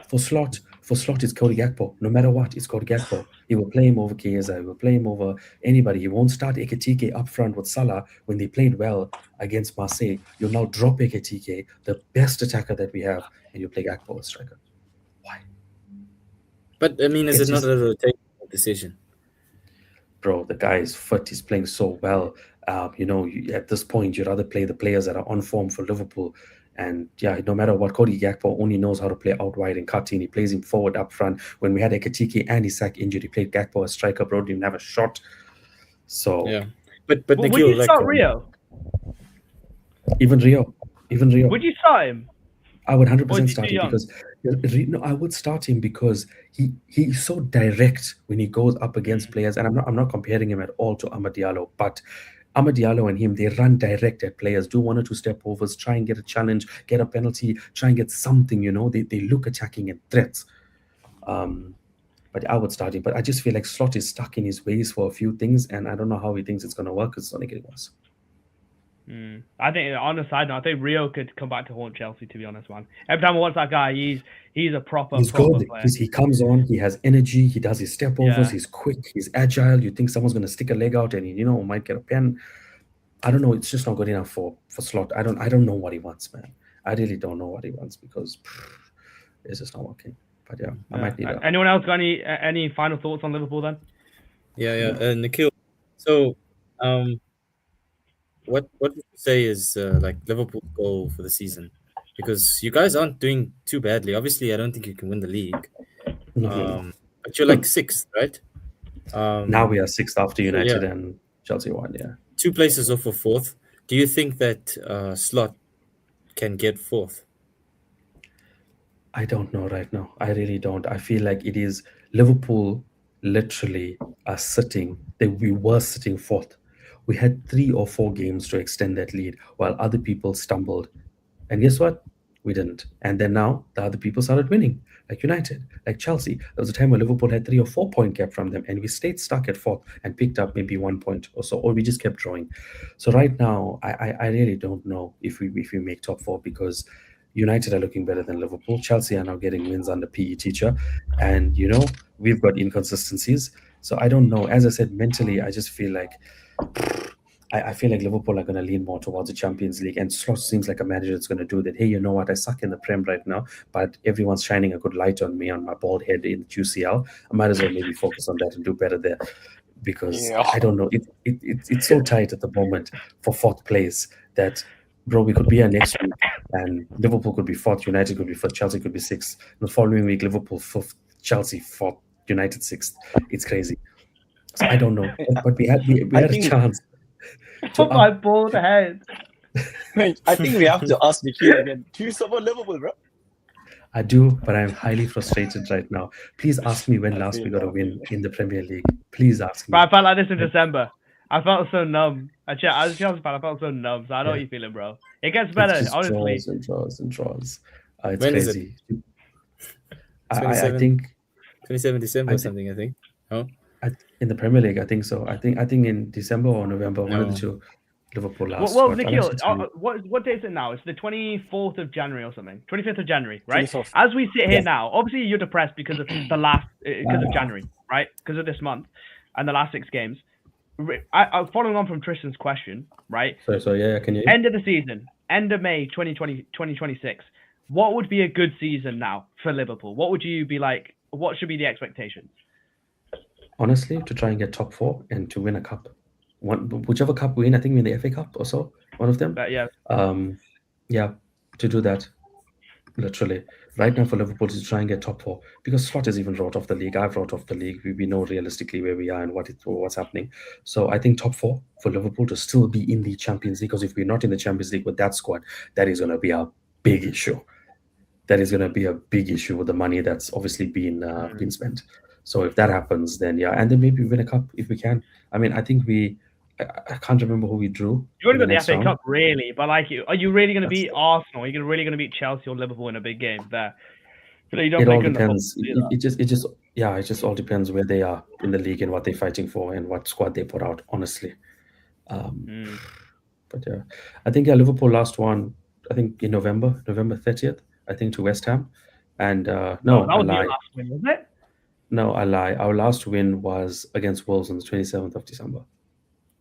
For Slot, it's Cody Gakpo. No matter what, it's Cody Gakpo. He will play him over Chiesa. He will play him over anybody. He won't start Ekitike up front with Salah when they played well against Marseille. You'll now drop Ekitike, the best attacker that we have, and you play Gakpo as striker. Why? But I mean, is It's it not just- a rotational decision? Bro, the guy is fit. He's playing so well. At this point, you'd rather play the players that are on form for Liverpool. And yeah, no matter what, Cody Gakpo only knows how to play out wide and cut in. He plays him forward up front. When we had Ekitike and Isak injured, he played Gakpo as striker, bro. Didn't have a shot. So Yeah, but Would Nikhil, you like, start Rio? even Rio. Would you start him? I would Or is 100% he start too him young? because no, I would start him because he's so direct when he goes up against players, and I'm not comparing him at all to Amad Diallo, but Amad Diallo and him, they run direct at players, do 1 or 2 step overs, try and get a challenge, get a penalty, try and get something. They look attacking and threats. But I would start him. But I just feel like Slot is stuck in his ways for a few things, and I don't know how he thinks it's going to work. It's going to get worse. I think on the side note, I think Rio could come back to haunt Chelsea. To be honest, man, every time I watch that guy, he's a proper He's proper good. player. He comes on. He has energy. He does his step overs. Yeah. He's quick. He's agile. You think someone's going to stick a leg out and he, might get a pen. I don't know. It's just not good enough for Slot. I don't know what he wants, man. I really don't know what he wants because it's just not working. But yeah, I might need that. Anyone else got any final thoughts on Liverpool then? yeah, Nikhil. So, what would you say is like Liverpool's goal for the season? Because you guys aren't doing too badly. Obviously, I don't think you can win the league. But you're like 6th, right? Now we are 6th after United yeah. and Chelsea won. Yeah. 2 places off for 4th. Do you think that Slot can get 4th? I don't know right now. I really don't. I feel like it is Liverpool literally are sitting. We were sitting 4th. We had 3 or 4 games to extend that lead while other people stumbled. And guess what? We didn't. And then now the other people started winning, like United, like Chelsea. There was a time where Liverpool had 3 or 4 point gap from them, and we stayed stuck at 4th and picked up maybe 1 point or so, or we just kept drawing. So right now, I really don't know if we make top 4 because United are looking better than Liverpool. Chelsea are now getting wins under PE teacher, and we've got inconsistencies. So I don't know. As I said, mentally, I just feel like I feel like Liverpool are going to lean more towards the Champions League, and Slot seems like a manager that's going to do that. Hey, you know what? I suck in the Prem right now, but everyone's shining a good light on me on my bald head in UCL. I might as well maybe focus on that and do better there, because Yeah. I don't know. It's so tight at the moment for fourth place that, bro, we could be here next week, and Liverpool could be fourth, United could be fourth, Chelsea could be sixth. The following week, Liverpool fifth, Chelsea fourth, United sixth. It's crazy. So I don't know, but we had I a think- chance. For my bald head. Man, I think we have to ask Nikhil again. Do you support Liverpool, bro? I do, but I'm highly frustrated right now. Please ask me when I last feel we got a that. win in the Premier League. Please ask me. But I felt like this in December. I felt so numb. I was a Chelsea fan. I felt so numb. So I know what you're feeling, bro. It gets better, It's just honestly. draws and draws and draws. It's When is it? crazy. I 27? think 27 December I or thi- something, I think. Oh, in the Premier League, I think so. I think in December or November, one of the No. two, Liverpool last. Well, spot. I'll Nikhil, actually tell you. what day is it now? It's the 24th of January or something. 25th of January, right? 24th. As we sit here now, obviously you're depressed because of because of January, right? Because of this month and the last 6 games. I'm following on from Tristan's question, right? So yeah, can you? End of the season, end of May 2026. What would be a good season now for Liverpool? What would you be like? What should be the expectations? Honestly, to try and get top 4 and to win a cup. Whichever cup we win, I think we win the FA Cup or so, one of them. Yeah. Yeah, to do that, literally. Right now for Liverpool to try and get top 4, because Slot is even wrote off the league. I've wrote off the league. We know realistically where we are and what's happening. So I think top 4 for Liverpool to still be in the Champions League, because if we're not in the Champions League with that squad, that is going to be a big issue. That is going to be a big issue with the money that's obviously been spent. So if that happens, then yeah, and then maybe win a cup if we can. I mean, I think I can't remember who we drew. You only in got the next FA round. Cup, really, but like, are you really going to That's beat Arsenal? Are you really going to beat Chelsea or Liverpool in a big game there? You don't It play all good in the football, depends. do you? It just all depends where they are in the league and what they're fighting for and what squad they put out. Honestly, but yeah, I think Liverpool last one. I think in November 30th. I think to West Ham, and no, that I was lie. your last win, wasn't it? No, I lie. Our last win was against Wolves on the 27th of December.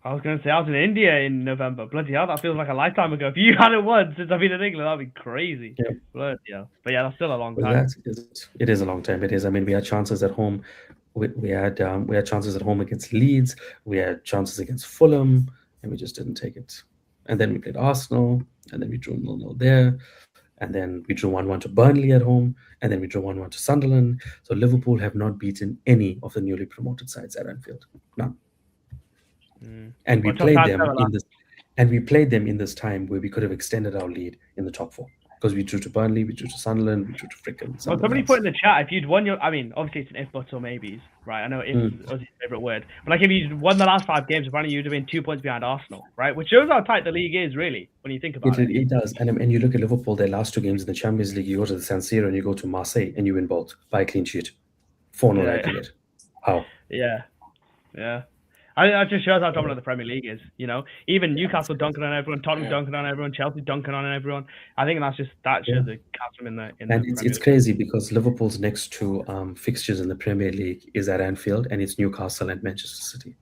I was going to say I was in India in November. Bloody hell, that feels like a lifetime ago. If you had it once since I've been in England, that'd be crazy. Yeah. Bloody hell. But yeah, that's still a long Well, time. it is a long time. It is. I mean, we had chances at home. We had chances at home against Leeds. We had chances against Fulham, and we just didn't take it. And then we played Arsenal, and then we drew 0-0 there, and then we drew 1-1 to Burnley at home, and then we drew 1-1 to Sunderland. So Liverpool have not beaten any of the newly promoted sides at Anfield. None. And we Well, tough played times them ever, lad. in this time where we could have extended our lead in the top 4. Because we drew to Burnley, we drew to Sunderland, we drew to frickin' Well, Sunderland. somebody put in the chat, if you'd won your, I mean, obviously it's an if, buts, or maybes, right? I know if was his favourite word. But like, if you'd won the last 5 games, apparently you'd have been 2 points behind Arsenal, right? Which shows how tight the league is, really, when you think about it. It does. And you look at Liverpool, their last 2 games in the Champions League, you go to the San Siro and you go to Marseille and you win both by a clean sheet. 4-0 Yeah. aggregate. How? Yeah. I think that just shows how dominant the Premier League is, you know? Even Newcastle dunking on everyone, Tottenham dunking on everyone, Chelsea dunking on everyone. I think that shows the chasm in the And Premier it's League. crazy because Liverpool's next 2 fixtures in the Premier League is at Anfield, and it's Newcastle and Manchester City.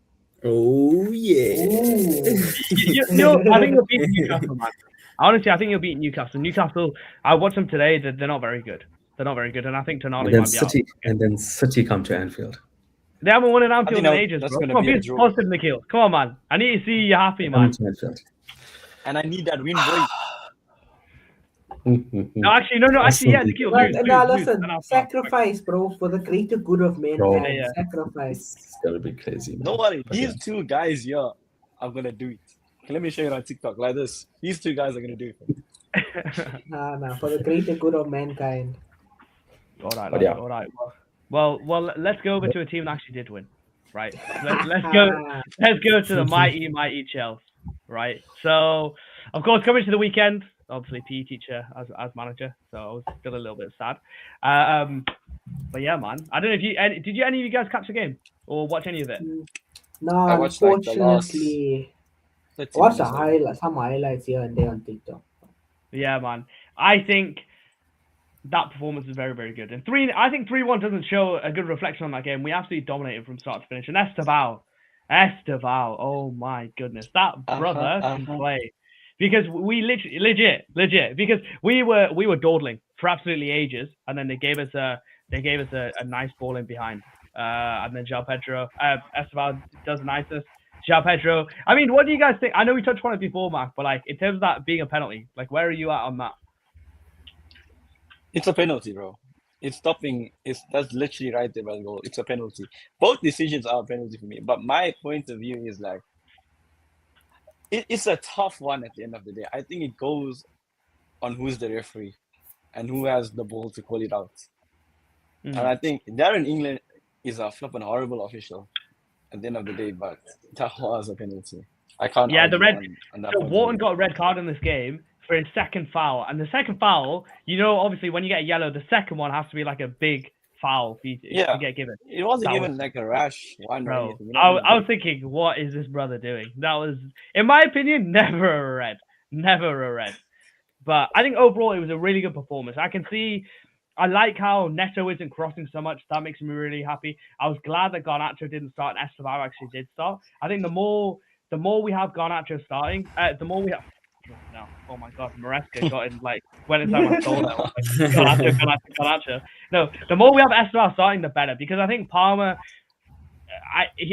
Oh yeah. I think you'll beat Newcastle, man. Honestly, I think you'll beat Newcastle. Newcastle, I watched them today. They're not very good. And I think Tonali And then City come to Anfield. They haven't won an Anfield in ages, that's bro. gonna Come on, be a be draw. positive, Nikhil. Come on, man. I need to see you happy, man. Come to Anfield. And I need that win, boy. No, actually, yeah, Nikhil. Listen, sacrifice, bro, for the greater good of Bro. mankind. Yeah. Sacrifice. It's gonna be crazy. Man. Don't worry, But these yeah. 2 guys here are gonna do it. Okay, let me show you on TikTok like this. These 2 guys are gonna do it. Nah, for the greater good of mankind. All right, But yeah. all right. Well, let's go over to a team that actually did win, right? Let's go to the mighty Chelsea, right? So, of course, coming to the weekend, obviously PE teacher as manager, so I was still a little bit sad. But yeah, man, I don't know if did any of you guys catch the game or watch any of it? No, I watched, like, the last unfortunately, 30 watch the minutes of it. some highlights here and there on TikTok. Yeah, man. I think that performance is very, very good. And I think 3-1 doesn't show a good reflection on that game. We absolutely dominated from start to finish. And Esteval, oh my goodness, that brother can play. Because we legit, because we were dawdling for absolutely ages, and then they gave us a nice ball in behind. And then João Pedro, Esteval does nicest. João Pedro. I mean, what do you guys think? I know we touched on it before, Mark, but like in terms of that being a penalty, like where are you at on that? It's a penalty, bro. It's stopping. That's literally right there by the goal. It's a penalty. Both decisions are a penalty for me. But my point of view is like, it's a tough one at the end of the day. I think it goes on who's the referee and who has the ball to call it out. And I think Darren England is a flipping horrible official at the end of the day, but that was a penalty. I can't. Yeah, on that Wharton got a red card in this game for his second foul, and the second foul, obviously when you get a yellow, the second one has to be like a big foul for you to get given. It wasn't even like a rash one or anything. You know I was thinking, what is this brother doing? That was, in my opinion, never a red. But I think overall it was a really good performance. I like how Neto isn't crossing so much. That makes me really happy. I was glad that Garnacho didn't start and Esteval actually did start. I think the more we have Garnacho starting, the more we have. No, oh my God, Maresca got in went inside my soul. Garnacho. No, the more we have Esteval starting, the better, because I think Palmer.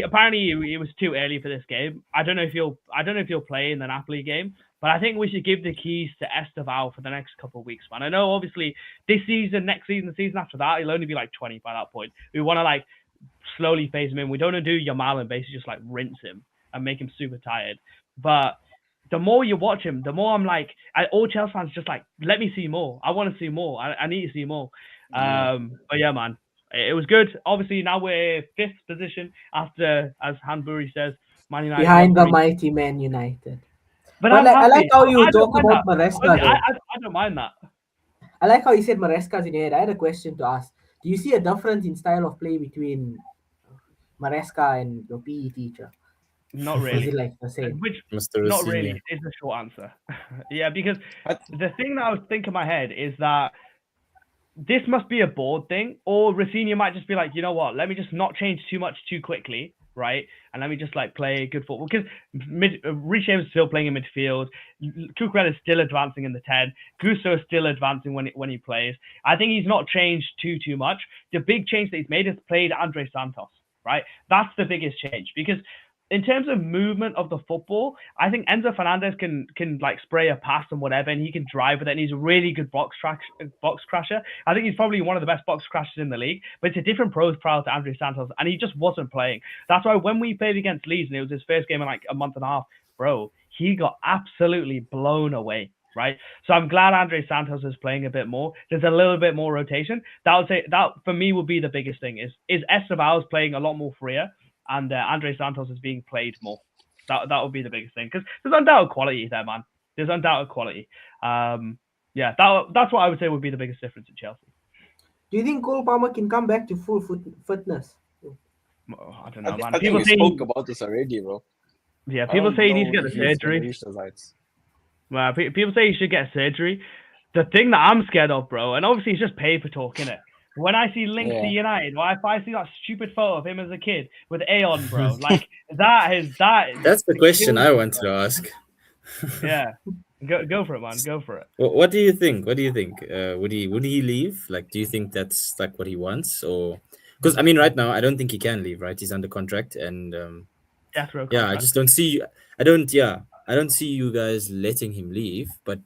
Apparently it was too early for this game. I don't know if he'll play in the Napoli game, but I think we should give the keys to Esteval for the next couple of weeks, man. I know obviously this season, next season, the season after that, he'll only be like 20 by that point. We want to slowly phase him in. We don't want to do Yamal and basically just rinse him and make him super tired. But the more you watch him, the more I'm all Chelsea fans just let me see more. I want to see more. I need to see more. But yeah, man. It was good. Obviously, now we're 5th position after, as Hanbury says, Man United. Behind the mighty Man United. But I like how you talk about Maresca. I don't mind that. I like how you said Maresca's in your head. I had a question to ask. Do you see a difference in style of play between Maresca and your PE teacher? Not really. Is it the same? Not really is the short answer. Yeah, because the thing that I was thinking in my head is that this must be a board thing, or Rafinha might just be like, you know what, let me just not change too much too quickly, right? And let me just play good football. Because Reece James is still playing in midfield. Cucurella is still advancing in the 10. Gusto is still advancing when he plays. I think he's not changed too much. The big change that he's made is played Andre Santos, right? That's the biggest change, because in terms of movement of the football, I think Enzo Fernandez can spray a pass and whatever, and he can drive with it, and he's a really good box crasher. I think he's probably one of the best box crashers in the league, but it's a different profile to Andre Santos, and he just wasn't playing. That's why when we played against Leeds, and it was his first game in a month and a half, bro, he got absolutely blown away, right? So I'm glad Andre Santos is playing a bit more. There's a little bit more rotation. That for me would be the biggest thing, is Esteval's playing a lot more freer, and Andre Santos is being played more. That would be the biggest thing, because there's undoubted quality there, man. There's undoubted quality. Yeah, that's what I would say would be the biggest difference in Chelsea. Do you think Cole Palmer can come back to full fitness? I don't know, man. I think we spoke about this already, bro. Yeah, people say he needs to get the surgery. Well, people say he should get surgery. The thing that I'm scared of, bro, and obviously it's just paper talk, innit? When I see links to United, if I see that stupid photo of him as a kid with Aeon, bro, That's the question I want to ask. Yeah, go for it, man. Go for it. What do you think? Would he leave? Do you think that's what he wants, or because right now I don't think he can leave. Right, he's under contract, and death row contract. Yeah, I just don't see. I don't see you guys letting him leave. But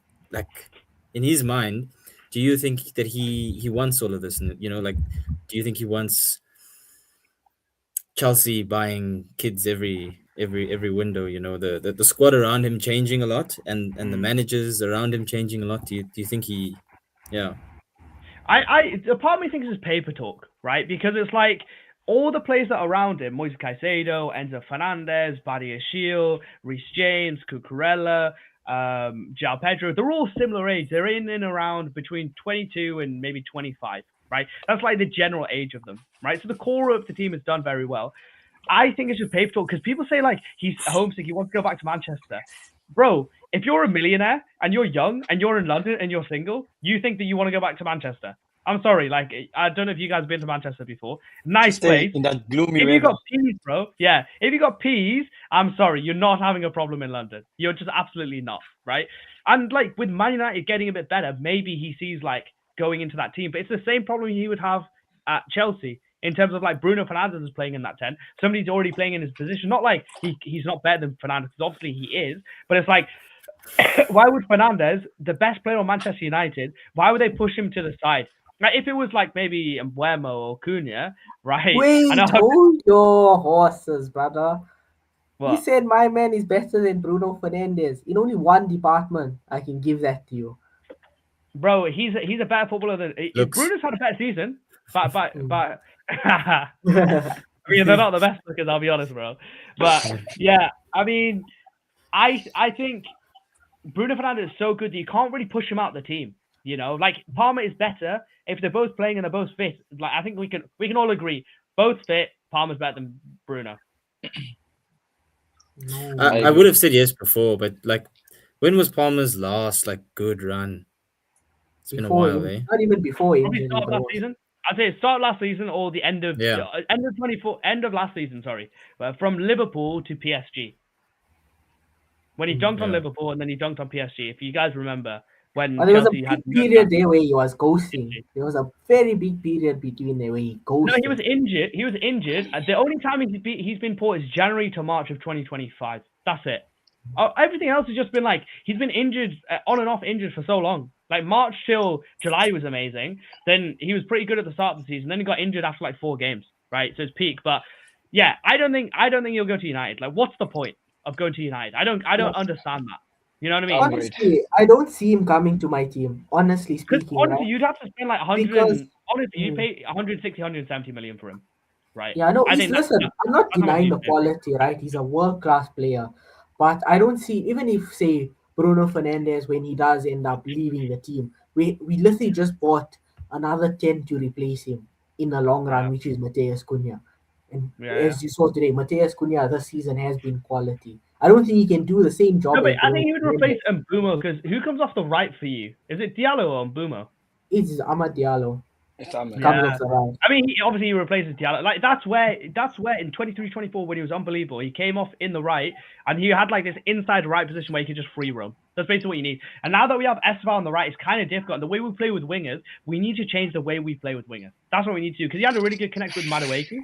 in his mind, do you think that he wants all of this? Do you think he wants Chelsea buying kids every window? The squad around him changing a lot, and the managers around him changing a lot. Do you think he? Yeah. A part of me thinks it's paper talk, right? Because it's all the players that are around him, Moise Caicedo, Enzo Fernandez, Badiashile, Reece James, Cucurella, João Pedro, they're all similar age. They're in and around between 22 and maybe 25, right? That's the general age of them, right? So the core of the team has done very well. I think it's just paper talk, because people say he's homesick, he wants to go back to Manchester. Bro, if you're a millionaire and you're young and you're in London and you're single, you think that you want to go back to Manchester. I'm sorry, like I don't know if you guys have been to Manchester before. Nice Stay place. in that gloomy If you weather. got peas, bro, yeah. If you got peas, I'm sorry, you're not having a problem in London. You're just absolutely not, right? And like with Man United getting a bit better, maybe he sees like going into that team, but it's the same problem he would have at Chelsea in terms of like Bruno Fernandes is playing in that 10. Somebody's already playing in his position. Not like he's not better than Fernandes, because obviously he is, but it's like, why would Fernandes, the best player on Manchester United, why would they push him to the side? Like if it was like maybe Mbuemo or Cunha, right? Wait, hold your horses, brother. You What? said my man is better than Bruno Fernandes. In only one department, I can give that to you. Bro, he's a better footballer than Bruno's had a better season, but I mean they're not the best lookers, I'll be honest, bro. But yeah, I mean, I think Bruno Fernandes is so good that you can't really push him out the team. You know, like Palmer is better if they're both playing and they're both fit. Like I think we can all agree, both fit. Palmer's better than Bruno. I would have said yes before, but like, when was Palmer's last like good run? It's been a while, eh? Not even before Probably injury. start of last season. I'd say start last season or the end of end of last season. Sorry, from Liverpool to PSG. When he dunked on Liverpool and then he dunked on PSG. If you guys remember when there was a Chelsea had big period there where he was ghosting. There was a very big period between there where he ghosted. No, he was injured. He was injured. The only time he's been poor is January to March of 2025. That's it. Everything else has just been like he's been injured on and off injured for so long. Like March till July was amazing. Then he was pretty good at the start of the season. Then he got injured after like 4 games, right? So it's peak. But yeah, I don't think he'll go to United. Like, what's the point of going to United? I don't understand that. You know what I mean? Honestly, I don't see him coming to my team. Honestly speaking, honestly, right? you'd have to spend like 100. Honestly, you pay 160, 170 million for him, right? Yeah, no. I think Listen, I'm not denying the he's quality, right? He's a world-class player, but I don't see, even if say Bruno Fernandes, when he does end up leaving the team, we literally just bought another 10 to replace him in the long run, which is Mateus Cunha. And as you saw today, Mateus Cunha this season has been quality. I don't think he can do the same job. No, but as I think he Bruno would replace Mbumo, because who comes off the right for you? Is it Diallo or Mbumo? It's Amad Diallo. It's Ahmed. Comes off the right. I mean, he replaces Diallo. Like that's where in 23-24 when he was unbelievable, he came off in the right and he had like this inside right position where he could just free roam. That's basically what you need. And now that we have Esteval on the right, it's kind of difficult. And the way we play with wingers, we need to change the way we play with wingers. That's what we need to do, because he had a really good connect with Madueke,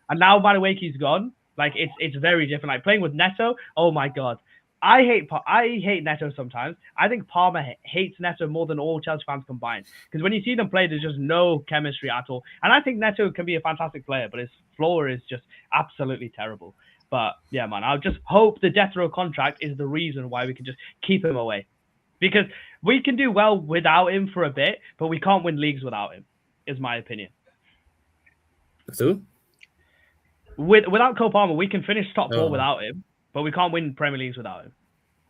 and now Madueke's gone. Like it's very different. Like playing with Neto, oh my god. I hate Neto sometimes. I think Palmer hates Neto more than all Chelsea fans combined. Because when you see them play, there's just no chemistry at all. And I think Neto can be a fantastic player, but his floor is just absolutely terrible. But yeah, man, I just hope the death row contract is the reason why we can just keep him away. Because we can do well without him for a bit, but we can't win leagues without him, is my opinion. So? Without Cole Palmer, we can finish top 4 without him. But we can't win Premier Leagues without him.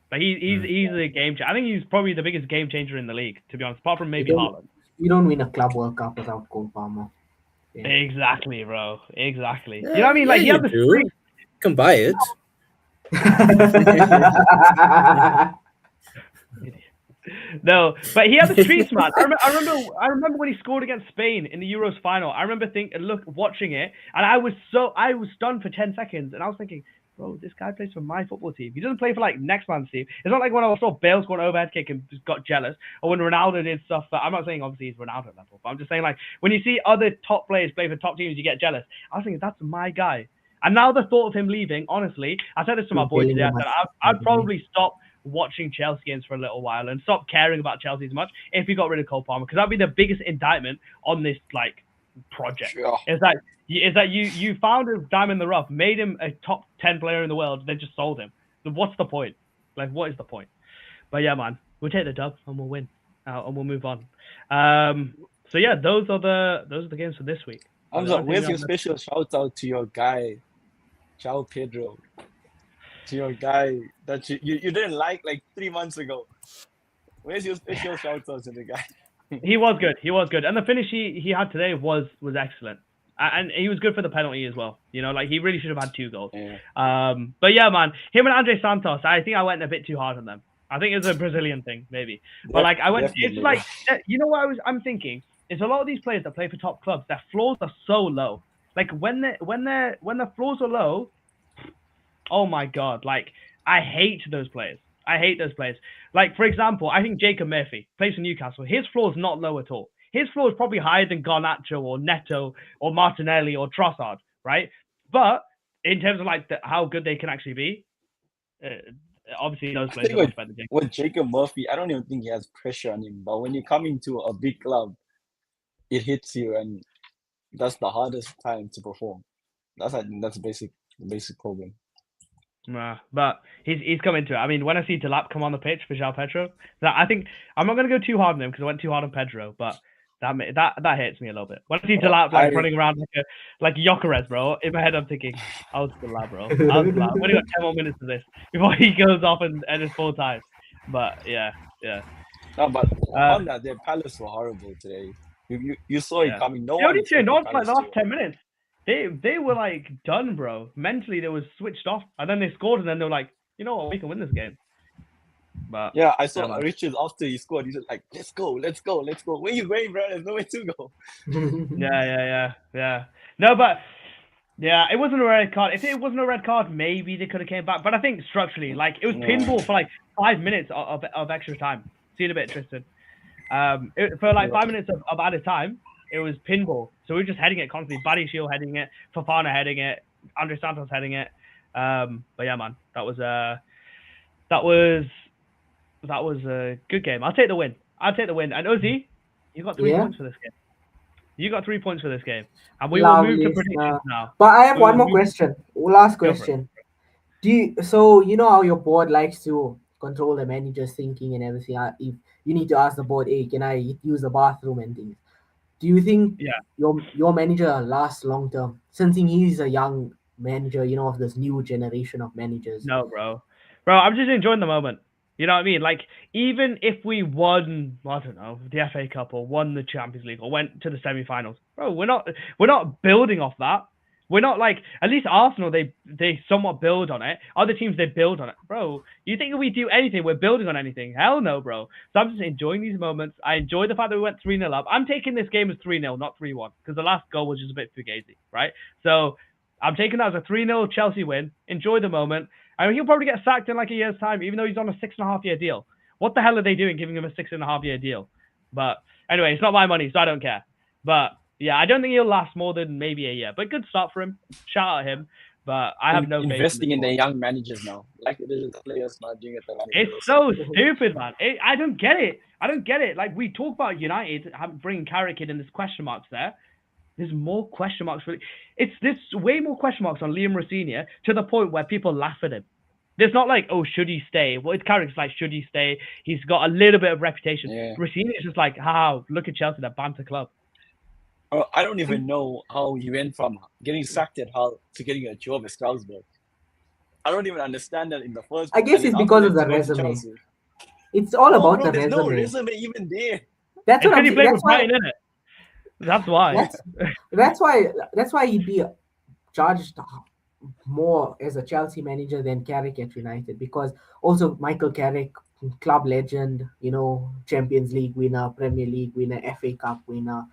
But he's a game changer. I think he's probably the biggest game changer in the league, to be honest, apart from maybe Haaland. You don't win a Club World Cup without Cole Palmer. Yeah. Exactly, bro. Exactly. You know what I mean? Like, he had the you can buy it. No, but he had the streets, man. I remember when he scored against Spain in the Euros final. I remember watching it, and I was stunned for 10 seconds, and I was thinking, bro, this guy plays for my football team. He doesn't play for like next man's team. It's not like when I saw Bale score an overhead kick and just got jealous, or when Ronaldo did stuff. I'm not saying obviously he's Ronaldo level, but I'm just saying like when you see other top players play for top teams, you get jealous. I was thinking that's my guy. And now the thought of him leaving, honestly, I said this to my boy today. I said I'd probably stop watching Chelsea games for a little while and stop caring about Chelsea as much if he got rid of Cole Palmer, because that'd be the biggest indictment on this like project. Sure. It's that you found a diamond in the rough, made him a top 10 player in the world, then just sold him. So what's the point? Like, what is the point? But yeah, man, we'll take the dub and we'll win, and we'll move on. So yeah, those are the games for this week. Hamza, where's your special shout out to your guy, João Pedro? To your guy that you didn't like 3 months ago. Where's your special shout out to the guy? He was good. And the finish he had today was excellent. And he was good for the penalty as well. You know, like he really should have had 2 goals. Yeah. But yeah, man, him and Andre Santos, I think I went a bit too hard on them. I think it's a Brazilian thing, maybe. But like I went, it's Definitely. like you know what I'm thinking. It's a lot of these players that play for top clubs. Their floors are so low. Like when the floors are low, oh my god! Like I hate those players. I hate those players. Like for example, I think Jacob Murphy plays for Newcastle. His floor is not low at all. His floor is probably higher than Garnacho or Neto or Martinelli or Trossard, right? But in terms of like how good they can actually be, obviously those I players think are much better than Jacob. with Jacob Murphy, I don't even think he has pressure on him. But when you come into a big club, it hits you, and that's the hardest time to perform. I think that's the basic problem. Nah, but he's coming to it. I mean, when I see Delap come on the pitch for João Pedro, I think I'm not gonna go too hard on him because I went too hard on Pedro, but that hits me a little bit. When I see Delap like running around like Gyökeres, bro, in my head I'm thinking, I was Delap, bro. I was Delap. We've only got 10 more minutes of this before he goes off and it's full time. But yeah. No, but on that, their Palace were horrible today. You saw it coming. No They one only turned expected on for like Palace the to last 10 minutes. They were like done, bro. Mentally they was switched off, and then they scored, and then they were like, you know what, we can win this game. But Yeah, I saw man. Richards after he scored. He said like, "Let's go. Where you going, bro? There's nowhere to go." Yeah. No, but yeah, it wasn't a red card. If it wasn't a red card, maybe they could have came back. But I think structurally, like it was pinball for like 5 minutes of extra time. Seen a bit, Tristan. For like 5 minutes of added time, it was pinball. So we were just heading it constantly. Buddy Shield heading it, Fofana heading it, Andre Santos heading it. But yeah, man, that was a good game. I'll take the win. And Uzi, you got 3 points for this game. You got 3 points for this game. And we will move to predictions now. But I have one more question. Last question. So you know how your board likes to control the manager's thinking and everything? If you need to ask the board, hey, can I use the bathroom and things? Do you think your manager lasts long term? Since he's a young manager, you know, of this new generation of managers. No, bro, I'm just enjoying the moment. You know what I mean? Like, even if we won, I don't know, the FA Cup or won the Champions League or went to the semi-finals, bro, we're not building off that. We're not like, at least Arsenal, they somewhat build on it. Other teams, they build on it. Bro, you think if we do anything, we're building on anything? Hell no, bro. So I'm just enjoying these moments. I enjoy the fact that we went 3-0 up. I'm taking this game as 3-0, not 3-1, because the last goal was just a bit fugazi, right? So I'm taking that as a 3-0 Chelsea win. Enjoy the moment. I mean, he'll probably get sacked in like a year's time, even though he's on a 6.5-year deal. What the hell are they doing giving him a 6.5-year deal? But anyway, it's not my money, so I don't care. But yeah, I don't think he'll last more than maybe a year. But good start for him. Shout out him. But I have no faith investing in the young managers now. Like it is the players not doing it. It's so stupid, man. I don't get it. Like we talk about United bringing Carrick in and there's question marks there. There's more question marks for there's way more question marks on Liam Rosenior to the point where people laugh at him. There's not like, oh, should he stay? Well, it's Carrick's like, should he stay? He's got a little bit of reputation. Yeah. Rosenior is just like, look at Chelsea, that banter club. I don't even know how he went from getting sacked at Hull to getting a job at Strasbourg. I don't even understand that in the first. I guess it's because of the resume. It's all about the resume. There's no resume even there. That's what I'm saying. That's why. That's why. That's why he'd be charged more as a Chelsea manager than Carrick at United, because also Michael Carrick, club legend, you know, Champions League winner, Premier League winner, FA Cup winner,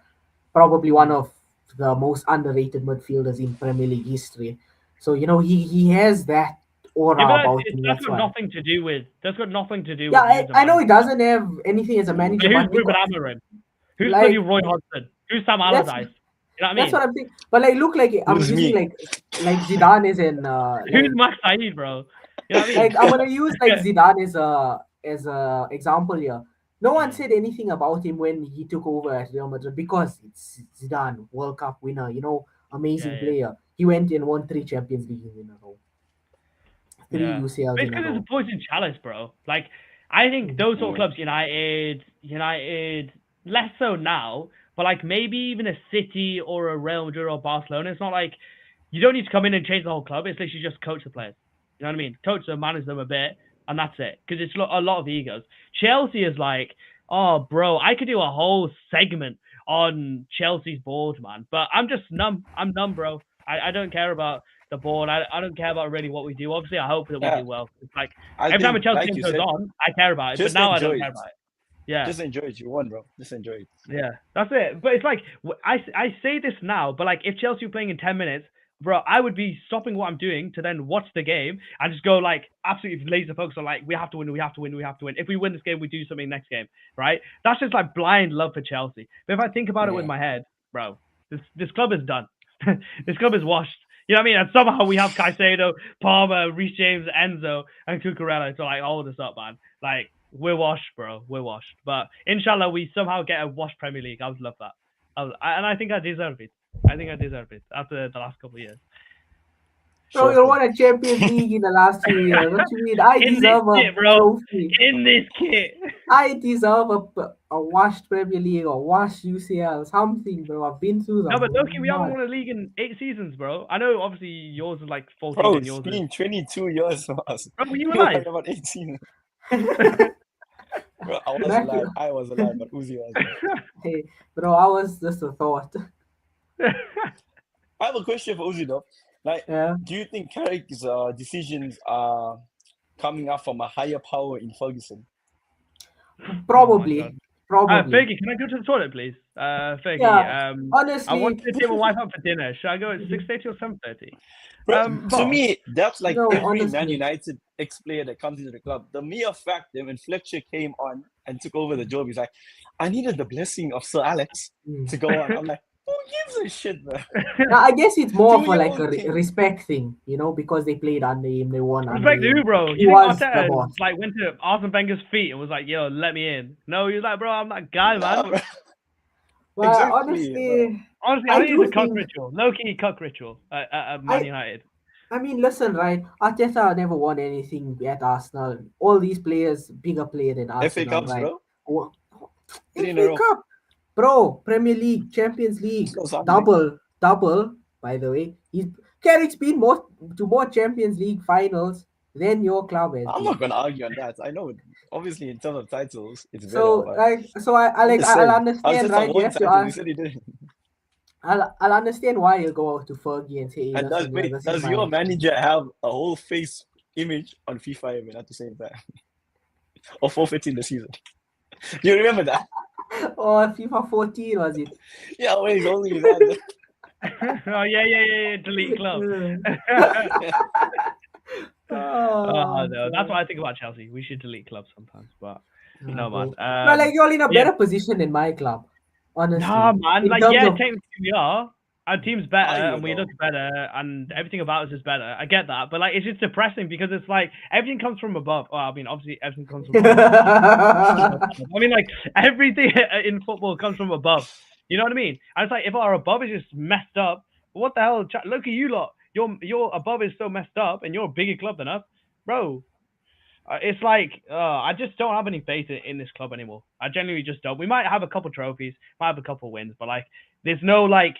probably one of the most underrated midfielders in Premier League history. So you know he has that aura about him. That's got nothing to do with. That's got nothing to do with. Yeah, I know it doesn't have anything as a manager. Who's Ruben Amorim? Who's like, Roy Hodgson? Who's Sam Allardyce? You know what I mean? That's what I'm thinking. But like, look like I'm using like Zidane is in. Who's Max Said, bro? You know what I mean? Like I'm gonna use like Zidane as a example here. No one said anything about him when he took over at Real Madrid because it's Zidane, World Cup winner, you know, amazing player. He went and won 3 Champions League in a row, 3 UCLs in a row. It's a poison chalice, bro. Like I think those sort of clubs, United, less so now. But like maybe even a City or a Real Madrid or Barcelona, it's not like you don't need to come in and change the whole club. It's literally just coach the players. You know what I mean? Coach them, manage them a bit, and that's it. Because it's a lot of egos. Chelsea is like, oh, bro, I could do a whole segment on Chelsea's board, man. But I'm just numb. I'm numb, bro. I don't care about the ball. I don't care about really what we do. Obviously, I hope that we Yeah. do well. It's like I every time a think, Chelsea like game you goes said, on, I care about it. But just now I don't enjoy care it. about it. Yeah. Just enjoy it. You won, bro. Just enjoy it. Yeah, that's it. But it's like I say this now, but like if Chelsea were playing in 10 minutes, bro, I would be stopping what I'm doing to then watch the game and just go like absolutely laser focus on like we have to win, we have to win, we have to win. If we win this game, we do something next game, right? That's just like blind love for Chelsea. But if I think about it with Yeah. my head, bro, this club is done. This club is washed. You know what I mean? And somehow we have Caicedo, Palmer, Reece James, Enzo, and Cucurella to like hold us up, man. Like we're washed, bro. We're washed. But inshallah, we somehow get a washed Premier League. I would love that. And I think I deserve it. I think I deserve it after the last couple of years. Bro, you won a Champions League in the last 2 years. What you mean? I In this deserve a kit, bro. trophy. In this kit. I deserve a washed Premier League or washed UCL, something, bro. I've been through that. No, but Loki, we haven't won a league in 8 seasons, bro. I know, obviously, yours is like 14 Bro, and it's yours is... been 22 years for us. Bro, were you You're alive? talking about 18. Bro, I was alive. I was alive, but Uzi was. Hey, bro, I was just a thought. I have a question for Uzi though. Like, Yeah. do you think Carrick's decisions are coming up from a higher power in Ferguson? Probably. God. Probably. Fergie, can I go to the toilet, please? Fergie, Yeah, I honestly, want to take my wife out for dinner. Should I go at 6:30 or 7:30? Bro, to boss. me, that's like No, every Man honestly. United ex-player that comes into the club. The mere fact that when Fletcher came on and took over the job, he's like, I needed the blessing of Sir Alex to go on. I'm like, who gives a shit, bro? Now, I guess it's more Do for your like a own thing. respect thing, you know, because they played under him, they won under Respect him. who, bro? He You think was the Arteta boss. like went to Arsene Wenger's feet and was like, "Yo, let me in"? No, he was like, "Bro, I'm that guy, Nah, man." bro. But Exactly, honestly, Honestly, I I think do it's a cuck think- ritual, low-key cuck ritual at Man United. I mean, listen, right? Arteta never won anything at Arsenal. All these players, bigger player than Arsenal, FA Cups, right? bro. 3 in a FA row. Cup, bro. Premier League, Champions League, So something. double. By the way, Carrick's been to more Champions League finals than your club has I'm been. not gonna argue on that. I know, obviously, in terms of titles, it's better. So, but I'll just saying, understand, right? You have to He ask. said he didn't. I'll understand why you go out to Fergie and say, And "Listen, this is does my-" your manager have a whole face image on FIFA even at the same time? Or forfeiting the season? You remember that? or FIFA 14 was it? Yeah, when he's holding his hand. Oh yeah, delete club. Oh no, that's what I think about Chelsea. We should delete clubs sometimes, but no, man. But like you're in a yeah. better position than my club, honestly. Nah, man. In Like, terms yeah, of- technically we are. Our team's better, Are you, and we though? look better, and everything about us is better. I get that, but like, it's just depressing because it's like everything comes from above. Well, I mean, obviously, everything comes from above. I mean, like everything in football comes from above. You know what I mean? And it's like if our above is just messed up, what the hell? Look at you lot. Your above is so messed up, and you're a bigger club than us, bro. It's like I just don't have any faith in this club anymore. I genuinely just don't. We might have a couple trophies, might have a couple wins, but like, there's no like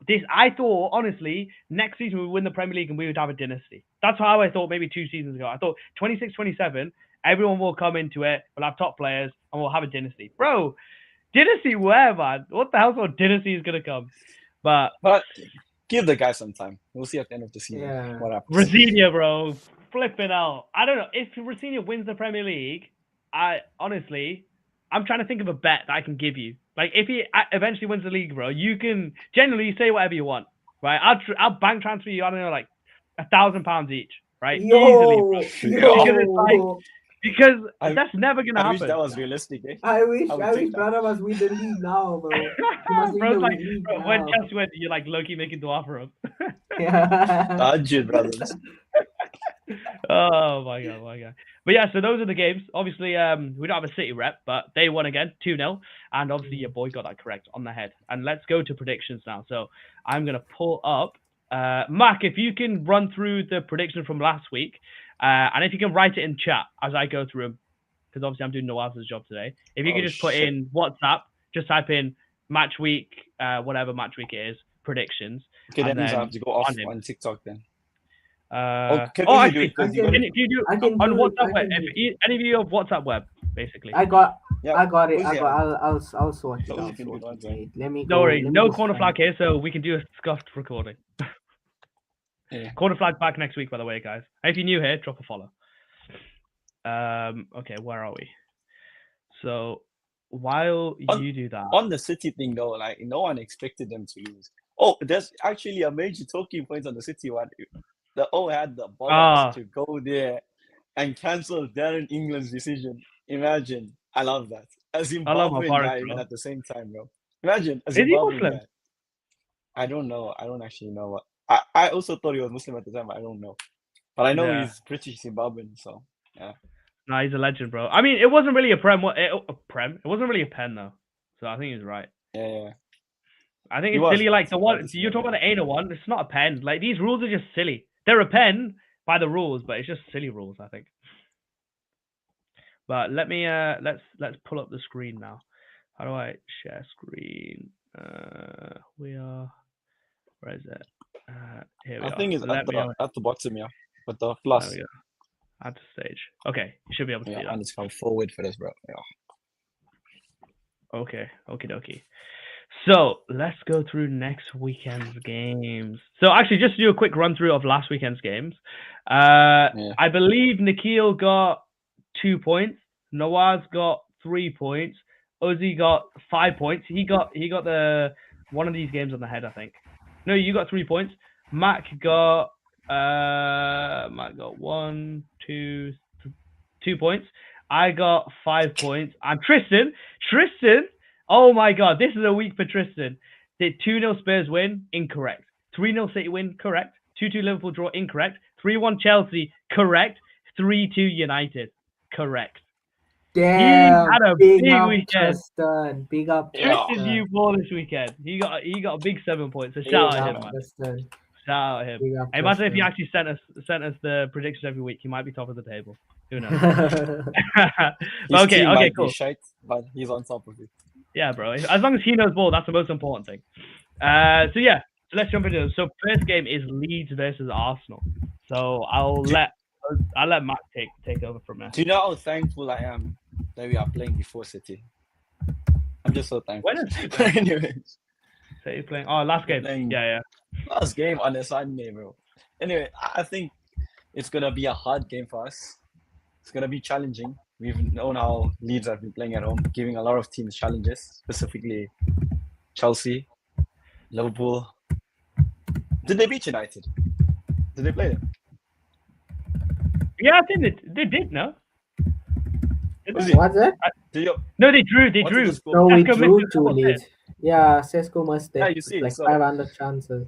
this. I thought honestly, next season we would win the Premier League and we would have a dynasty. That's how I thought maybe 2 seasons ago. I thought 26, 27, everyone will come into it. We'll have top players and we'll have a dynasty, bro. Dynasty where, man? What the hell sort of dynasty is gonna come? But Give the guy some time. We'll see at the end of the season Yeah. what happens. Rosinia, bro, flipping out. I don't know if Rosinia wins the Premier League. I'm trying to think of a bet that I can give you. Like if he eventually wins the league, bro, you can generally say whatever you want, right? I'll bank transfer you. I don't know, like £1,000 each, right? Easily, bro. Because it's like because that's never gonna I wish happen. that was realistic, eh? I wish I would take that. brother was win the league now, bro. He must win Bro, the it's like league bro, when now. Chelsea went, you're like Loki making dua for him. Yeah. 100 brothers. Oh my god. But yeah, so those are the games. Obviously, we don't have a City rep, but they won again, 2-0. And obviously your boy got that correct on the head. And let's go to predictions now. So I'm gonna pull up Mac, if you can run through the prediction from last week, and if you can write it in chat as I go through them, because obviously I'm doing Nawaz's job today. If you could just put in WhatsApp, just type in match week, whatever match week it is, predictions. Okay, that and means I then have to go off on him. on TikTok then. Can you actually, do it? 'Cause you got- if you do I can on do it, WhatsApp I web, can do if any of you have WhatsApp web, basically. I got Yeah, it. who's here? I'll sort it So out. you can do it once, Wait, let me Don't go. worry, let me no just corner find- flag here, so we can do a scuffed recording. Yeah. Corner flag back next week, by the way, guys. If you're new here, drop a follow. Okay, where are we? So while you do that, On the City thing though, like no one expected them to lose. Oh, there's actually a major talking point on the City one. The O had the bollocks to go there and cancel Darren England's decision. Imagine. I love that. A I love my Zimbabwean Forest, guy, bro. even at the same time, bro. Imagine a Is he Zimbabwean Muslim? guy. I don't know. I don't actually know what. I also thought he was Muslim at the time. But I don't know. But I know Yeah. he's British Zimbabwean, so yeah. Nah, he's a legend, bro. I mean, it wasn't really a Prem. It wasn't really a pen though. So I think he's right. Yeah. I think He it's was silly. Like right. the one you're talking about the anal one. It's not a pen. Like these rules are just silly. They're a pen by the rules, but it's just silly rules. I think. But let me let's pull up the screen now. How do I share screen? We are. Where is it? Here we I are. think it's Let me at the bottom, yeah. With the There plus. we go. Add to stage. Okay, you should be able to see Yeah, that. and it's come forward for this, bro. Yeah. Okay, okie dokie. So let's go through next weekend's games. So actually, just to do a quick run through of last weekend's games. I believe Nikhil got 2 points. Nawaz got 3 points. Ozzy got 5 points. He got the one of these games on the head, I think. No, you got 3 points. Mac got 1, 2 points. I got 5 points. And Tristan, oh my god, this is a week for Tristan. Did 2-0 Spurs win? Incorrect. 3-0 City win? Correct. 2-2 Liverpool draw? Incorrect. 3-1 Chelsea? Correct. 3-2 United? Correct. Damn, had a big big up, weekend. Tristan. Big up, Tristan did ball this weekend. He got a big 7 points. So shout out him, man. Tristan. Shout out him. Big up, Hey, imagine if he Tristan. actually sent us the predictions every week. He might be top of the table. Who knows? His okay, team might cool. be shite, but he's on top of it. Yeah, bro. As long as he knows ball, that's the most important thing. So let's jump into it. So first game is Leeds versus Arsenal. So I'll let Matt take over from there. Do you know how thankful I am that we are playing before City? I'm just so thankful. When is it? Anyways, City playing? Oh, last game. Playing- Yeah. last game on a Sunday, bro. Anyway, I think it's gonna be a hard game for us. It's gonna be challenging. We've known how Leeds have been playing at home, giving a lot of teams challenges, specifically Chelsea, Liverpool. Did they beat United? Did they play them? Yeah, I think they did, no? Did Was they? it? What's that? Did you, No, they drew. They what's drew. the score? No, we Sesko drew missed a to couple Leeds. Yeah, Sesko must Yeah, have you see, like so- 500 chances.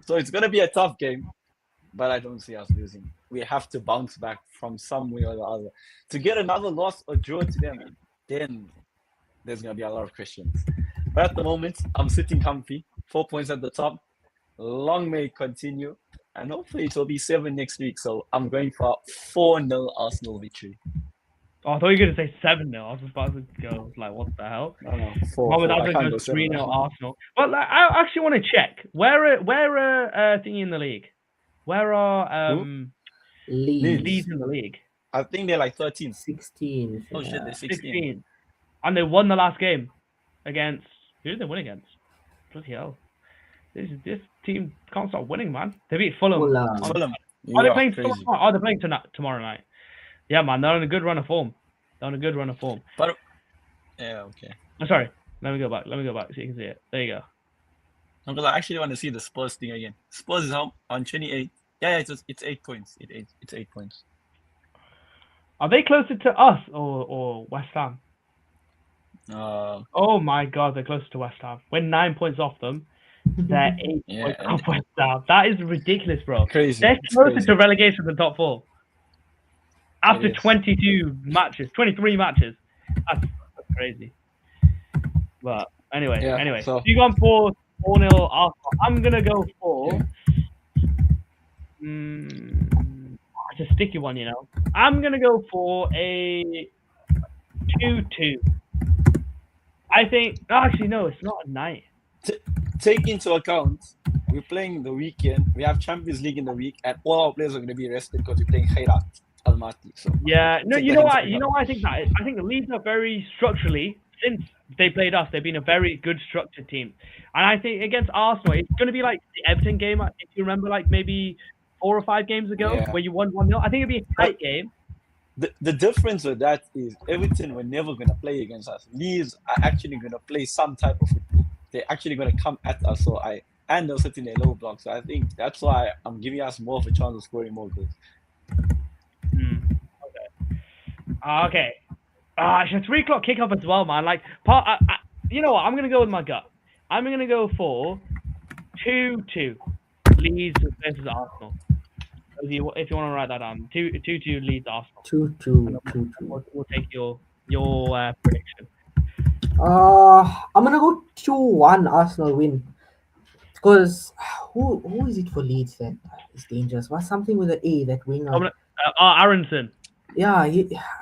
So it's gonna be a tough game, but I don't see us losing. We have to bounce back from some way or the other. To get another loss or draw to them, then there's gonna be a lot of questions. But at the moment, I'm sitting comfy, 4 points at the top. Long may it continue, and hopefully it will be 7 next week. So I'm going for 4-0 Arsenal victory. Oh, I thought you were going to say 7-0. I was about to go, like, what the hell? No, 4. Mohamed I Abdul can't go goes 7. 3-0 Arsenal. But like, I actually want to check. Where are thingy in the league? Where are Leeds. Leeds in the league? I think they're like 13. 16. Oh shit, yeah. they're 16. 16. And they won the last game against... Who did they win against? Bloody hell. This team can't stop winning, man. They beat Fulham. Fulham. Fulham. Are they You playing are crazy. tomorrow? Oh, they're playing tomorrow night. Yeah, man, they're on a good run of form. Yeah, okay. Oh, sorry, let me go back so you can see it. There you go. Because I actually want to see the Spurs thing again. Spurs is on 28. Yeah, it's 8 points. It's 8 points. Are they closer to us or West Ham? Oh my god, they're closer to West Ham. We're 9 points off them. They're 8 Yeah, points off West Ham. That is ridiculous, bro. crazy. They're It's closer crazy. to relegation than top 4. After It is. 23 matches. That's crazy. But anyway, Yeah, so- you gone for 4-0 Arsenal. I'm gonna go for it's a sticky one, you know. I'm gonna go for a 2-2. I think actually no, it's not a night. Take into account, we're playing the weekend. We have Champions League in the week, and all our players are going to be rested because we're playing Khairat Almaty. So Yeah, no, take you that know into what? You know what I think that is? I think the Leeds are very structurally since they played us. They've been a very good structured team. And I think against Arsenal, it's going to be like the Everton game, if you remember, like maybe 4 or 5 games ago, Yeah. where you won 1-0. I think it'd be a tight game. The difference with that is Everton were never going to play against us. Leeds are actually going to play some type of football. They're actually going to come at us. And they'll sit in their low block. So I think that's why I'm giving us more of a chance of scoring more goals. Okay. It's a 3 o'clock kickoff as well, man. Like, you know what? I'm gonna go with my gut. I'm gonna go for 2-2 Leeds versus Arsenal. If you want to write that down, 2-2 Leeds Arsenal. 2-2. We'll take your prediction. I'm gonna go 2-1 Arsenal win. Because who is it for Leeds that is dangerous? What's something with an A, that winger? Aronson. Yeah,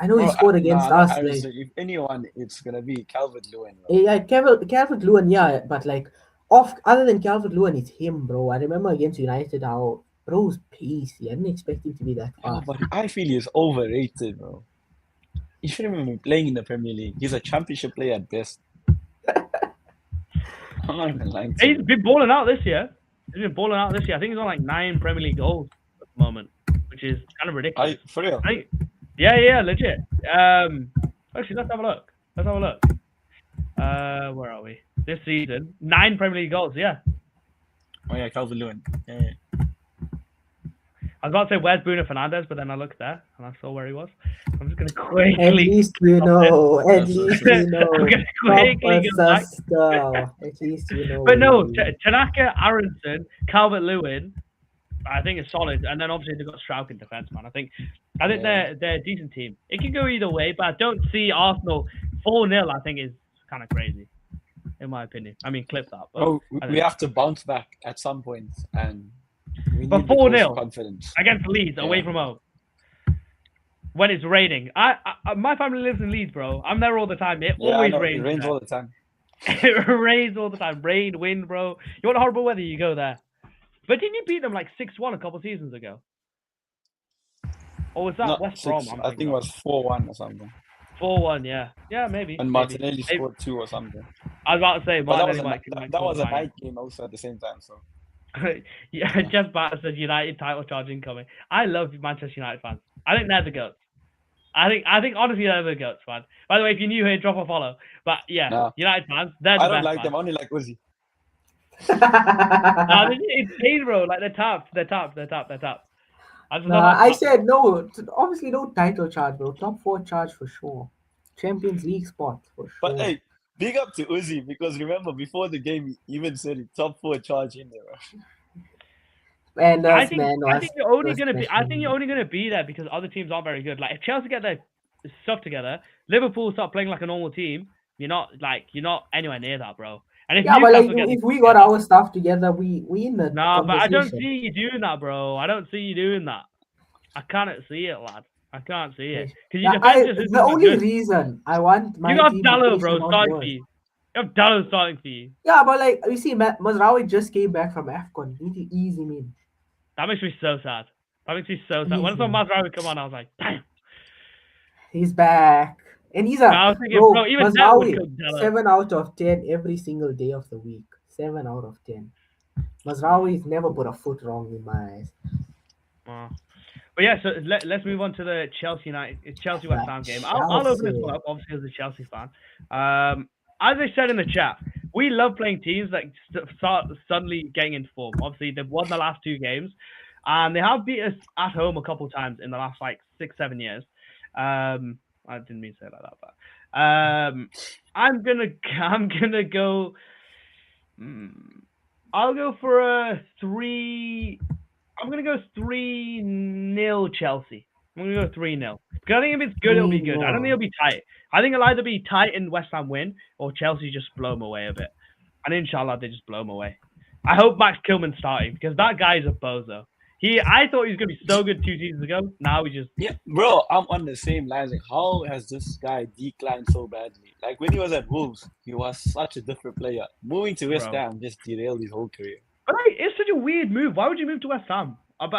I know he scored against us. Like, if anyone, it's gonna be Calvert-Lewin. Yeah, Calvert-Lewin, yeah, but like other than Calvert-Lewin, it's him, bro. I remember against United how bro's pacey. I didn't expect him to be that Oh, fast. but I feel he's overrated, bro. He shouldn't even be playing in the Premier League. He's a championship player at best. I'm not even lying to He's you. been balling out this year. I think he's on like 9 Premier League goals at the moment, which is kind of ridiculous. For real? Yeah, legit. Actually, let's have a look. Where are we? This season, 9 Premier League goals. Yeah. Oh yeah, Calvert-Lewin. Yeah. I was about to say where's Bruno Fernandes, but then I looked there and I saw where he was. I'm just gonna quickly. At least we know. I'm gonna quickly go back. At least we know. But no, Tanaka, Aronson, Calvert-Lewin, I think is solid, and then obviously they've got Strauch in defence, man. I think they're a decent team. It can go either way, but I don't see Arsenal 4-0. I think is kind of crazy, in my opinion. I mean, clip that. But we have to bounce back at some point, and we need 4-0 confidence against Leeds away from home when it's raining. My family lives in Leeds, bro. I'm there all the time. It always rains. It rains all the time. It rains all the time. Rain, wind, bro. You want horrible weather? You go there. But didn't you beat them like 6-1 a couple seasons ago? Or was that West Brom? I think it was 4-1 or something. 4-1, yeah. Yeah, maybe. And Martinelli scored 2 or something. I was about to say, But that was a night game also at the same time. So. Yeah, Jeff Banter said United title charge incoming. I love Manchester United fans. I think they're the goats. I think honestly they're the goats, man. By the way, if you're new here, drop a follow. But yeah, United fans, they're the best. I don't like them. I only like Uzi. It's pain, bro. Like they're tapped. I said no. Obviously, no title charge, bro. Top 4 charge for sure. Champions League spot for sure. But hey, big up to Uzi, because remember before the game, he even said it, top 4 charge in there. And I think you're only gonna be there because other teams aren't very good. Like if Chelsea get their stuff together, Liverpool start playing like a normal team, you're not anywhere near that, bro. And if we got our stuff together, we in the but I don't see you doing that, bro. I don't see you doing that. I can't see it, lad. I can't see it. The only reason I want my team. You got team Dallo, bro, starting for you. You have Dallo starting for you. Yeah, but like you see, Mazraoui just came back from AFCON. You need to ease him in. That makes me so sad. When I saw Mazraoui come on, I was like, damn. He's back. And he's even Mazraoui, 7 out of 10 every single day of the week. 7 out of 10. Mazraoui's never put a foot wrong in my eyes. But yeah, so let's move on to the Chelsea West Ham game. I'll open this one up, obviously, as a Chelsea fan. As I said in the chat, we love playing teams that start suddenly getting into form. Obviously, they've won the last 2 games, and they have beat us at home a couple times in the last 6-7 years. I didn't mean to say it like that, but I'm gonna go. I'll go for a 3. I'm gonna go 3-0 Chelsea. I'm gonna go 3-0 because I think if it's good, it'll be good. I don't think it'll be tight. I think it'll either be tight and West Ham win, or Chelsea just blow them away a bit. And inshallah, they just blow them away. I hope Max Kilman's starting because that guy is a bozo. I thought he was gonna be so good 2 seasons ago. Now he just bro. I'm on the same lines. Like, how has this guy declined so badly? Like when he was at Wolves, he was such a different player. Moving to West Ham just derailed his whole career. But it's such a weird move. Why would you move to West Ham? Had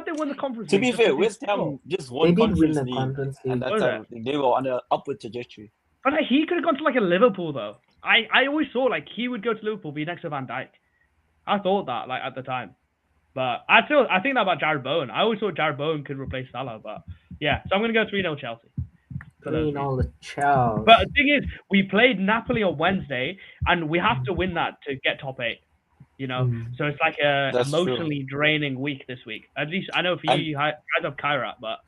they won the Conference League? To be fair, West Ham just won Conference League, and that's everything. They were on an upward trajectory. But like, he could have gone to like a Liverpool though. I always saw like he would go to Liverpool, be next to Van Dijk. I thought that like at the time. But I think that about Jared Bowen. I always thought Jared Bowen could replace Salah, but yeah. So I'm gonna go 3-0 Chelsea. 3-0 the Chelsea. But the thing is, we played Napoli on Wednesday, and we have to win that to get top 8. You know, so it's like a That's true. emotionally draining week this week. At least I know for And- you guys have Kairat, but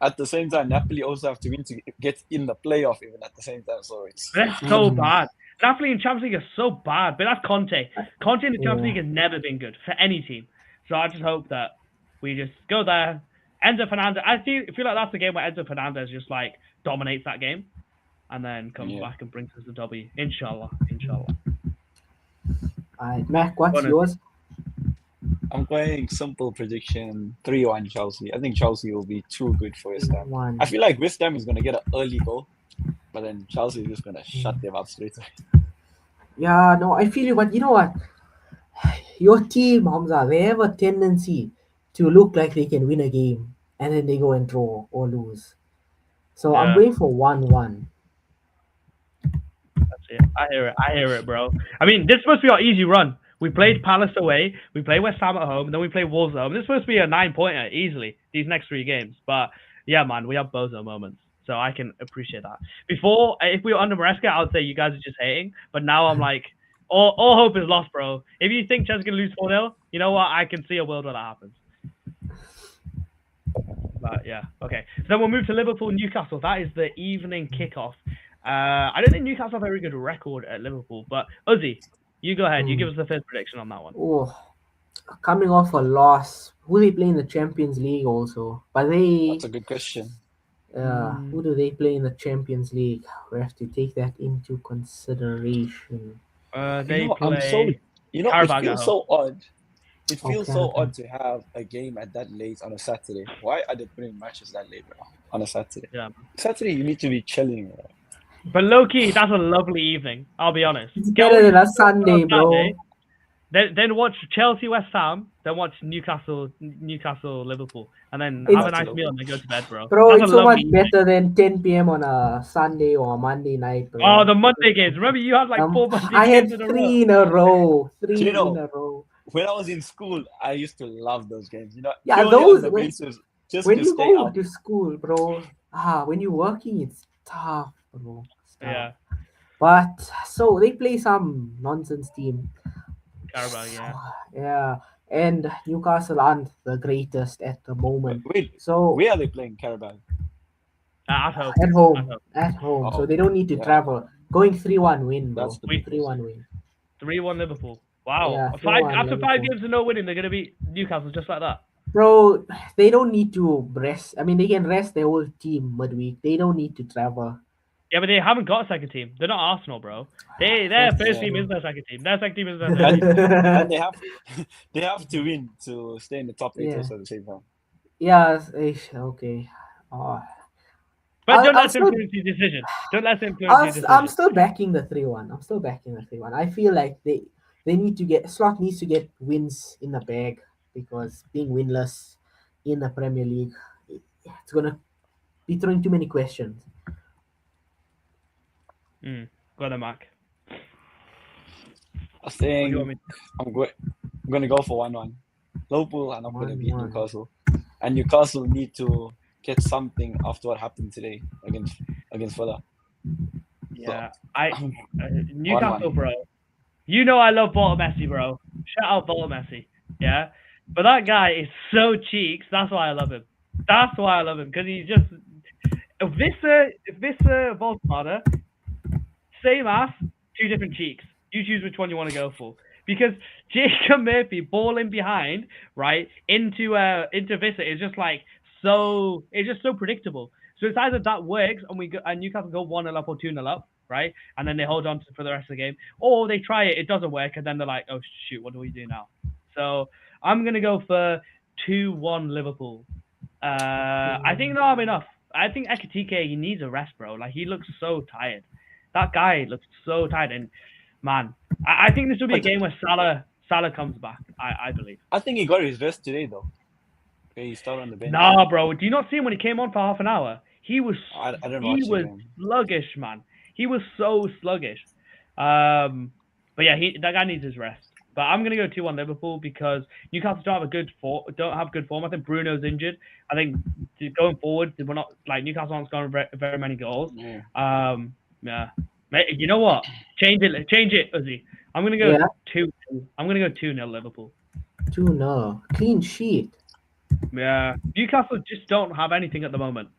At the same time, Napoli also have to win to get in the playoff even at the same time. So it's that's so bad. Napoli in Champions League is so bad, but that's Conte. Conte in the Champions Yeah. League has never been good for any team. So I just hope that we just go there. Enzo Fernandez. I feel like that's the game where Enzo Fernandez just like dominates that game, and then comes back and brings us the W. Inshallah. Alright, Mac, what's Bonus. yours? I'm going simple prediction 3-1 Chelsea. I think Chelsea will be too good for West Ham. 1. I feel like West Ham is gonna get an early goal, but then Chelsea is just gonna shut them up straight away. Yeah, no, I feel you, but you know what? Your team, Hamza, they have a tendency to look like they can win a game and then they go and draw or lose. So I'm Yeah. going for 1-1. That's it. I hear it, bro. I mean, this is supposed to be our easy run. We played Palace away, we play West Ham at home, and then we play Wolves at home. This is supposed to be a 9-pointer easily, these next 3 games. But yeah, man, we have bozo moments. So I can appreciate that. Before, if we were under Maresca, I would say you guys are just hating. But now I'm like, all hope is lost, bro. If you think Chelsea's going to lose 4-0, you know what? I can see a world where that happens. But yeah, okay. So then we'll move to Liverpool-Newcastle. That is the evening kickoff. I don't think Newcastle have a very good record at Liverpool. But Uzi, you go ahead. You give us the first prediction on that one. Oh, coming off a loss. Who they play in the Champions League also? But they, That's a good question. who do they play in the Champions League? We have to take that into consideration. They I'm so, play. it Carabao at feels so odd. It feels so Okay. odd to have a game at that late on a Saturday. Why are they putting matches that late, bro? On a Saturday. Yeah. Saturday, you need to be chilling, bro. But low key, that's a lovely evening. I'll be honest. It's better than a Sunday, bro. Saturday, Then watch Chelsea West Ham. Then watch Newcastle Liverpool, and then have a nice meal and then go to bed, bro. Bro, That's it's a so much lovely evening. better than 10 p.m. on a Sunday or a Monday night, bro. Oh, the Monday games. Remember you had like 4 Monday I had games in a row. 3 in a row. 3 Do you know- in a row. When I was in school, I used to love those games. Yeah, purely on those- the when- basis just When to you stay go up. to school, bro, when you're working, it's tough, bro. It's tough. Yeah, But so they play some nonsense team. Carabao. Yeah. Yeah, and Newcastle aren't the greatest at the moment. Wait, So where are they playing Carabao? At home. at home, so Oh, they don't need to yeah. travel. Going 3-1 win, bro. That's the big 3-1 win. 3-1 Liverpool. Wow. Yeah, 5 3-1 after 5 Liverpool. games of no winning, they're gonna beat Newcastle just like that. Bro, they don't need to rest. I mean, they can rest their whole team midweek. They don't need to travel. Yeah, but they haven't got a second team. They're not Arsenal, bro. Their That's first team true. is their second team. Their second team is their third team. And they have to win to stay in the top 8 Yeah. also at the same time. Yeah, okay. Oh. But don't I'll let them still- influence your decision. Don't let them influence your decision. I'm still backing the 3-1. I'm still backing the 3-1. I feel like they need to get Slot needs to get wins in the bag because being winless in the Premier League, it's gonna be throwing too many questions. Go on, Mac. I What do think you want me I'm going to go for 1-1. Liverpool are not going to beat 1-1. Newcastle. And Newcastle need to get something after what happened today against Fulham. Yeah, So, Newcastle, 1-1. bro. You know I love Walter Messi, bro. Shout out Walter Messi. Yeah, but that guy is so cheeks. That's why I love him. That's why I love him because he's just Visser Voltmada, same ass, 2 different cheeks. You choose which one you want to go for. Because Jacob Murphy balling behind, right, into Visser is just like it's just so predictable. So it's either that works and Newcastle go 1-0 up or 2-0 up, right? And then they hold on for the rest of the game. Or they try it doesn't work, and then they're like, oh shoot, what do we do now? So I'm gonna go for 2-1 Liverpool. I think they'll have enough. I think Ekitike, he needs a rest, bro. Like he looks so tired. That guy looks so tired, and man, I think this will be a game where Salah comes back. I believe. I think he got his rest today, though. Okay, he started on the bench. Nah, bro. Do you not see him when he came on for half an hour? He was I don't he watch was it, man. sluggish, man. He was so sluggish. But yeah, that guy needs his rest. But I'm gonna go 2-1 Liverpool because Newcastle don't have good form. I think Bruno's injured. I think going forward, we're not like Newcastle aren't scoring very many goals. Yeah. Yeah. Mate, you know what? Change it, Uzi. I'm gonna go Yeah. 2. I'm gonna go 2-0 Liverpool. 2-0. Clean sheet. Yeah, Newcastle just don't have anything at the moment.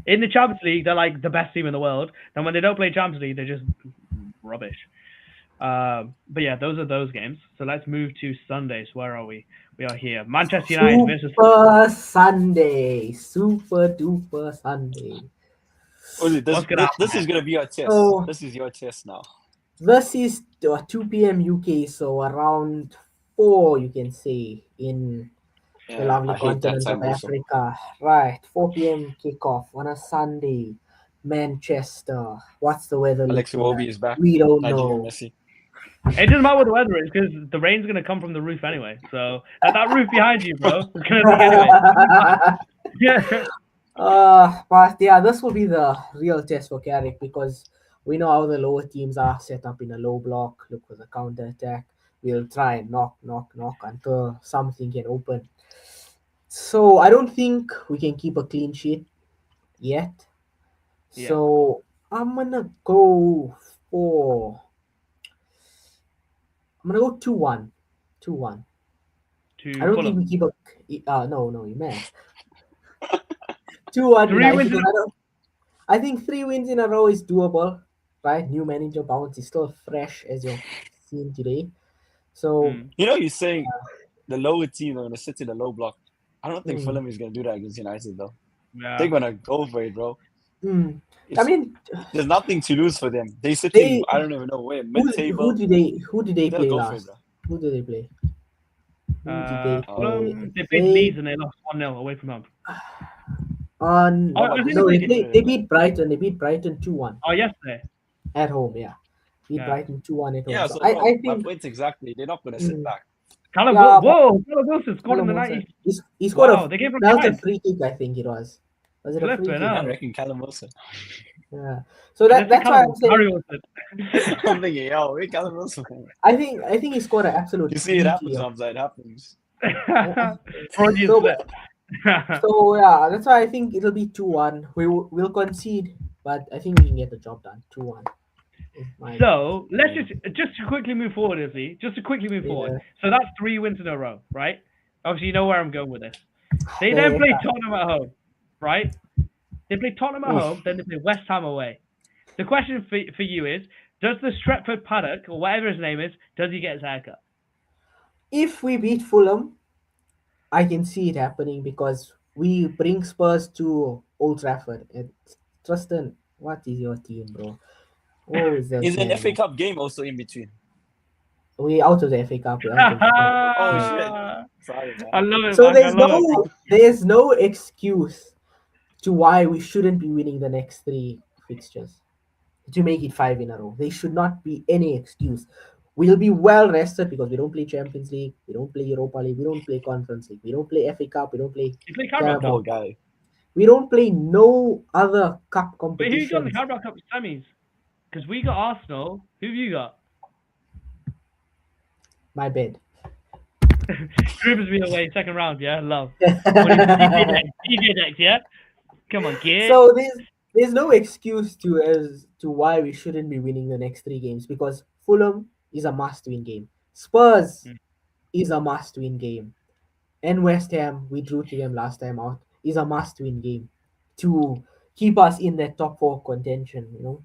In the Champions League, they're like the best team in the world. And when they don't play Champions League, they're just rubbish. But yeah, those are those games. So let's move to Sundays. Where are we? We are here. Manchester United versus. Super Sunday. Super duper Sunday. Ozzy, What's gonna happen this is gonna be your test. Oh. This is your test now. This is 2 p.m. UK, so around 4, you can say, in the lovely I hate that continent of time also. Africa. Right, 4 p.m. kickoff on a Sunday. Manchester. What's the weather Alex looking Iwobi like? is back. We don't Nigerian know. Messi. It doesn't matter what the weather is because the rain's gonna come from the roof anyway. So that roof behind you, bro, is gonna leak anyway. Yeah. But yeah, this will be the real test for Carrick because we know how the lower teams are set up in a low block. Look for the counter attack. We'll try and knock until something can open. So I don't think we can keep a clean sheet yet. Yeah. So I'm gonna go 2-1. 2-1. I don't think we keep a no, you man. 2-1 3 United, wins in because I think 3 wins in a row is doable, right? New manager bounce is still fresh as you've seen today. So You know, you're saying the lower team are gonna sit in the low block. I don't think Mm. Fulham is gonna do that against United though. Yeah. They're gonna go for it, bro. I mean, There's nothing to lose for them. They sit They- in I don't even know where who mid-table. did they They'll play go for it, last? bro. Who did they play? Who did they play? Fulham, they played Leeds and they lost 1-0 away from home. On Oh, I think no, they they beat Brighton. They beat Brighton 2-1 Oh, yesterday. at home. Yeah, beat Yeah. Brighton 2-1 at home. Yeah, So so I bro, my think point's exactly. They're not gonna sit back. Callum, Yeah, Callum Wilson scored in the Callum 90th. Wilson, he scored Wow, a they came from Belter behind. free kick. I think it was. Was it a free Flipping kick? hell. I reckon Callum Wilson. Yeah. So that's why I'm saying. Harry Wilson. I'm thinking, yo, where Callum Wilson? I think he scored an absolute. You see, it happens beauty. sometimes. It happens. Freudian So- slip. So yeah, that's why I think it'll be 2-1. We'll concede, but I think we can get the job done. 2-1. So let's just to quickly move forward, Izzy. Just to quickly move forward. So that's 3 wins in a row, right? Obviously, you know where I'm going with this. They then play Tottenham at home, right? They play Tottenham at home, then they play West Ham away. The question for you is, does the Stretford Paddock, or whatever his name is, does he get his haircut? If we beat Fulham, I can see it happening because we bring Spurs to Old Trafford. And Tristan, what is your team, bro? Oh, is Is an FA Cup game also in between? We out of the FA Cup. We're out of the FA Cup. Oh shit! Sorry, man. I love it. So man. I love it, bro. there's no excuse to why we shouldn't be winning the next 3 fixtures to make it 5 in a row. There should not be any excuse. We'll be well rested because we don't play Champions League, we don't play Europa League, we don't play Conference League, we don't play FA Cup, we don't play You play Carabao Carabao. Cup. Guy. We don't play no other cup But who you got in the competitions. Carabao Cup semis? Because we got Arsenal. Who have you got? My bed. Groupers be away, second round, yeah? Love. DJ next, yeah? Come on, kid. So there's no excuse to why we shouldn't be winning the next 3 games because Fulham is a must-win game. Spurs is a must-win game. And West Ham, we drew to them last time out, is a must-win game to keep us in that top 4 contention, you know.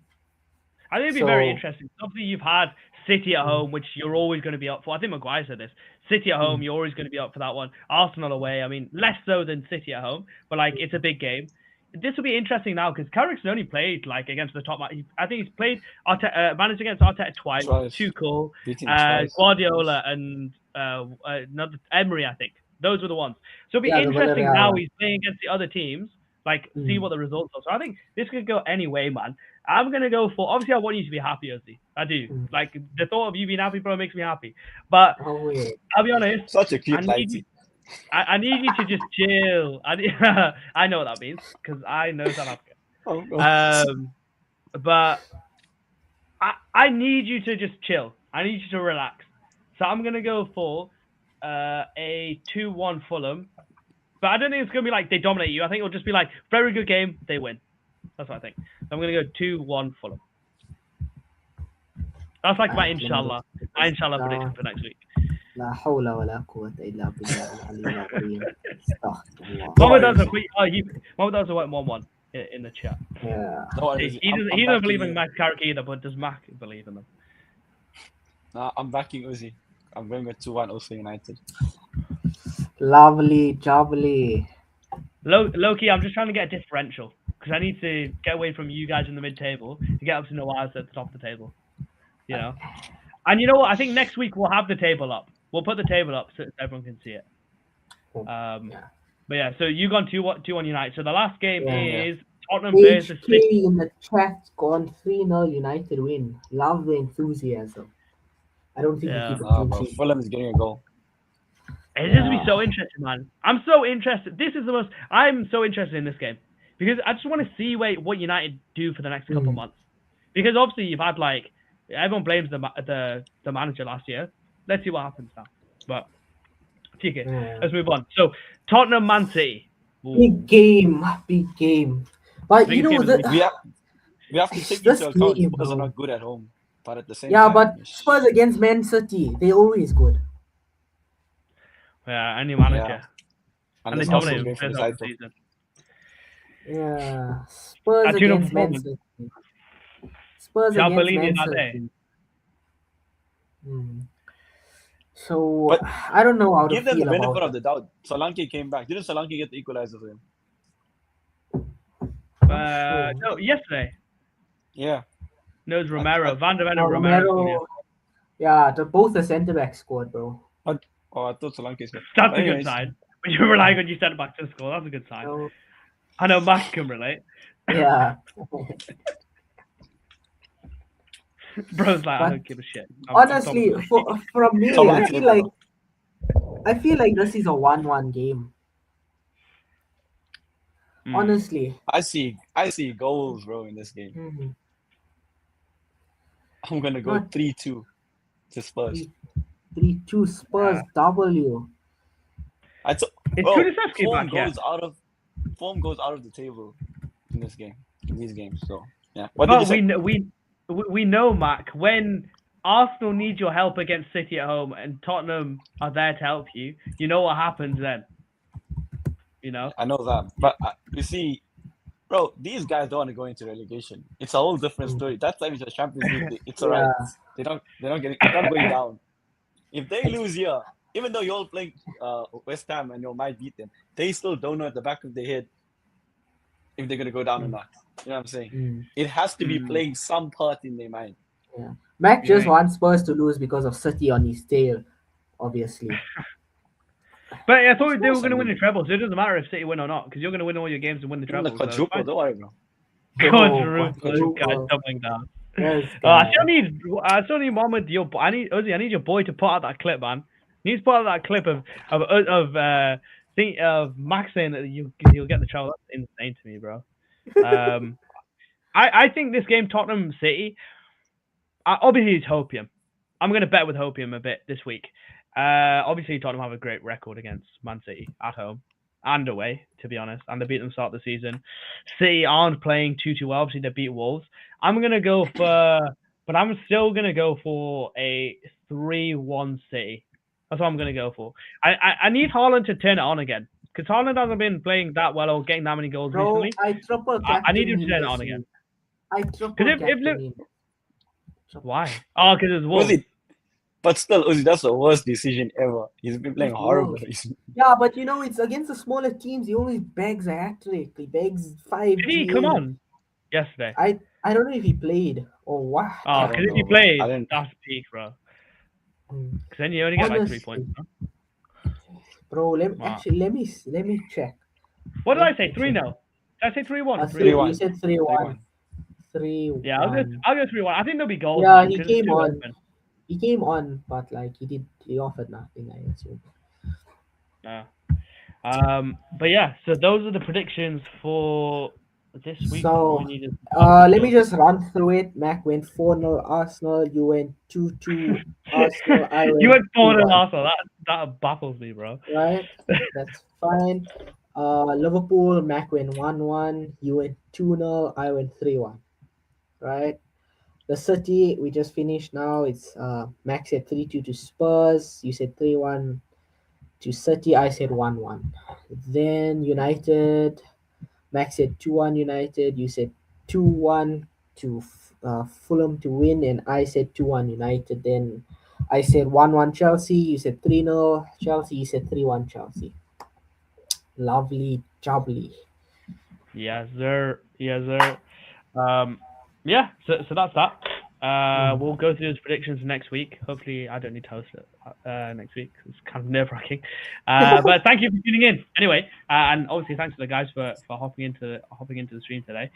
I think it'd be very So- interesting. Obviously, you've had City at home, which you're always going to be up for. I think Maguire said this. City at home, you're always going to be up for that one. Arsenal away, I mean, less so than City at home, but like it's a big game. This will be interesting now because Carrick's only played like against the top. I think he's played managed against Arteta twice. Tuchel, Beating twice. Guardiola, and another Emery. I think those were the ones. So it'll be Yeah, the interesting Villarreal now one. he's playing against the other teams. Like see what the results are. So I think this could go any way, man. I'm gonna go for. Obviously, I want you to be happy, Ozzy. I do. Like the thought of you being happy, bro, makes me happy. But Oh, yeah. I'll be honest. Such a cute I need lighty. you, I need you to just chill. I know what that means because I know South Africa. Oh, God. But I need you to just chill. I need you to relax. So I'm gonna go for a 2-1 Fulham. But I don't think it's gonna be like they dominate you. I think it'll just be like very good game, they win. That's what I think. So I'm gonna go 2-1 Fulham. That's like my inshallah prediction for next week. لا حول ولا قوة إلا بالله العلي العظيم. استغفر الله. Mama does went 1-1 in the chat. Yeah. Don't worry, He I'm doesn't backing believe in you. Mac's character either, but does Mac believe in them? Nah, I'm backing Uzi. I'm going with 2-1 also United. Lovely, jubbly. Loki, I'm just trying to get a differential because I need to get away from you guys in the mid-table to get up to Nawaz at the top of the table. You know, and you know what? I think next week we'll have the table up. We'll put the table up so everyone can see it. Yeah. But yeah, so you gone 2-1 United. So the last game is Tottenham HK versus City. in the chat's gone 3-0 United win. Love the enthusiasm. I don't think we keep a clean Bro, sheet. Fulham is getting a goal. It's going to be so interesting, man. I'm so interested. I'm so interested in this game because I just want to see what United do for the next couple of months. Because obviously you've had everyone blames the manager last year. Let's see what happens now. But okay, let's move on. So Tottenham Man City. Ooh. Big game. But you know we have to take into account Spurs are not good at home. But at the same time. Yeah, but Spurs against Man City, they always good. Yeah, any manager. And they dominate the first half of the season. Yeah, Spurs against Man City. Spurs against Man City. So but I don't know how to give them the feel benefit about of the doubt. Solanke came back. Didn't Solanke get the equalizer for him? No, yesterday. Yeah. No, it's Romero. Van der Ven No, and Romero. Yeah, both the centre back scored, bro. I thought Solanke scored. That's a good sign. When you're relying on your centre back to score, that's a good sign. No. I know Mac can relate. Yeah. Bro's like, I don't give a shit. Honestly, from me, I feel like this is a 1-1 game. Honestly. I see goals, bro, in this game. I'm gonna go 3-2 to Spurs. 3-2 Spurs W. Form goes out of the table in this game, in these games. So yeah. But we know, Mac, when Arsenal need your help against City at home and Tottenham are there to help you, you know what happens then. You know. I know that, but you see, bro, these guys don't want to go into relegation. It's a whole different story. That time it's a Champions League. It's alright. They're not going down. If they lose here, even though you're all playing West Ham and you might beat them, they still don't know at the back of their head if they're gonna go down or not. You know what I'm saying? It has to be playing some part in their mind. Yeah. Mac just wants Spurs to lose because of City on his tail, obviously. But I thought they were going to win the treble, so it doesn't matter if City win or not, because you're going to win all your games and win the treble. Quadruple, don't worry, bro. Quadruple, guys, doubling down. I still need Mohammed. I need your boy to put out that clip, man. He needs to put out that clip of Max saying that you'll get the treble. That's insane to me, bro. I think this game, Tottenham City, obviously it's Hopium. I'm going to bet with Hopium a bit this week. Obviously Tottenham have a great record against Man City at home and away, to be honest, and they beat them start of the season. City aren't playing too well. Obviously they beat Wolves. I'm still going to go for a 3-1 City. That's what I'm going to go for. I need Haaland to turn it on again, because Haaland hasn't been playing that well or getting that many goals recently. I need him to turn it on again. Why? Oh, because it's Wolves. But still, Uzi, that's the worst decision ever. He's been playing horrible. Yeah, but you know, it's against the smaller teams. He always begs a hat-trick. He begs 5. Did he? Come on. Yesterday. I don't know if he played or what. Oh, because if he played, that's peak, bro. Because then you only get like 3 points. Huh? Bro, let me check. What did I say? 3-0. Did I say 3-1? 3-1. You said 3-1. 3-1. Yeah, I'll go 3-1. I think there'll be goals. Yeah, he came on. He came on, but like he offered nothing, I assume. Yeah. But yeah, so those are the predictions for This week, all we So, need is let me just run through it. Mac went 4-0 Arsenal. You went 2-2 Arsenal. I You went went 4 2-1. Arsenal. That baffles me, bro. Right? That's fine. Liverpool, Mac went 1-1. You went 2-0. I went 3-1. Right? The City, we just finished now. It's Mac said 3-2 to Spurs. You said 3-1 to City. I said 1-1. Then United, Max said 2-1 United. You said 2-1 to Fulham to win, and I said 2-1 United. Then I said 1-1 Chelsea. You said 3-0 Chelsea. You said 3-1 Chelsea. Lovely, jubbly. Yes, sir. Yes, sir. Yeah. So that's that. We'll go through those predictions next week. Hopefully, I don't need to host it next week. It's kind of nerve wracking. But thank you for tuning in. Anyway, and obviously thanks to the guys for hopping into the stream today.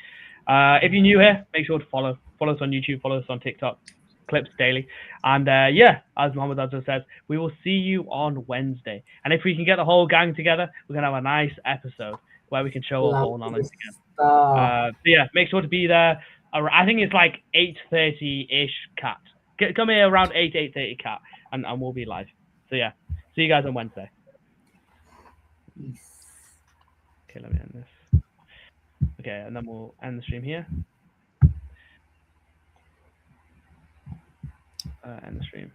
If you're new here, make sure to follow us on YouTube, follow us on TikTok, clips daily, and yeah, as Mohammed also says, we will see you on Wednesday. And if we can get the whole gang together, we're gonna have a nice episode where we can show our whole knowledge again. So yeah, make sure to be there. I think it's like 8:30 ish, cat. Come here around 8:30, cat, and we'll be live. So yeah, see you guys on Wednesday. Okay, let me end this. Okay, and then we'll end the stream here. End the stream.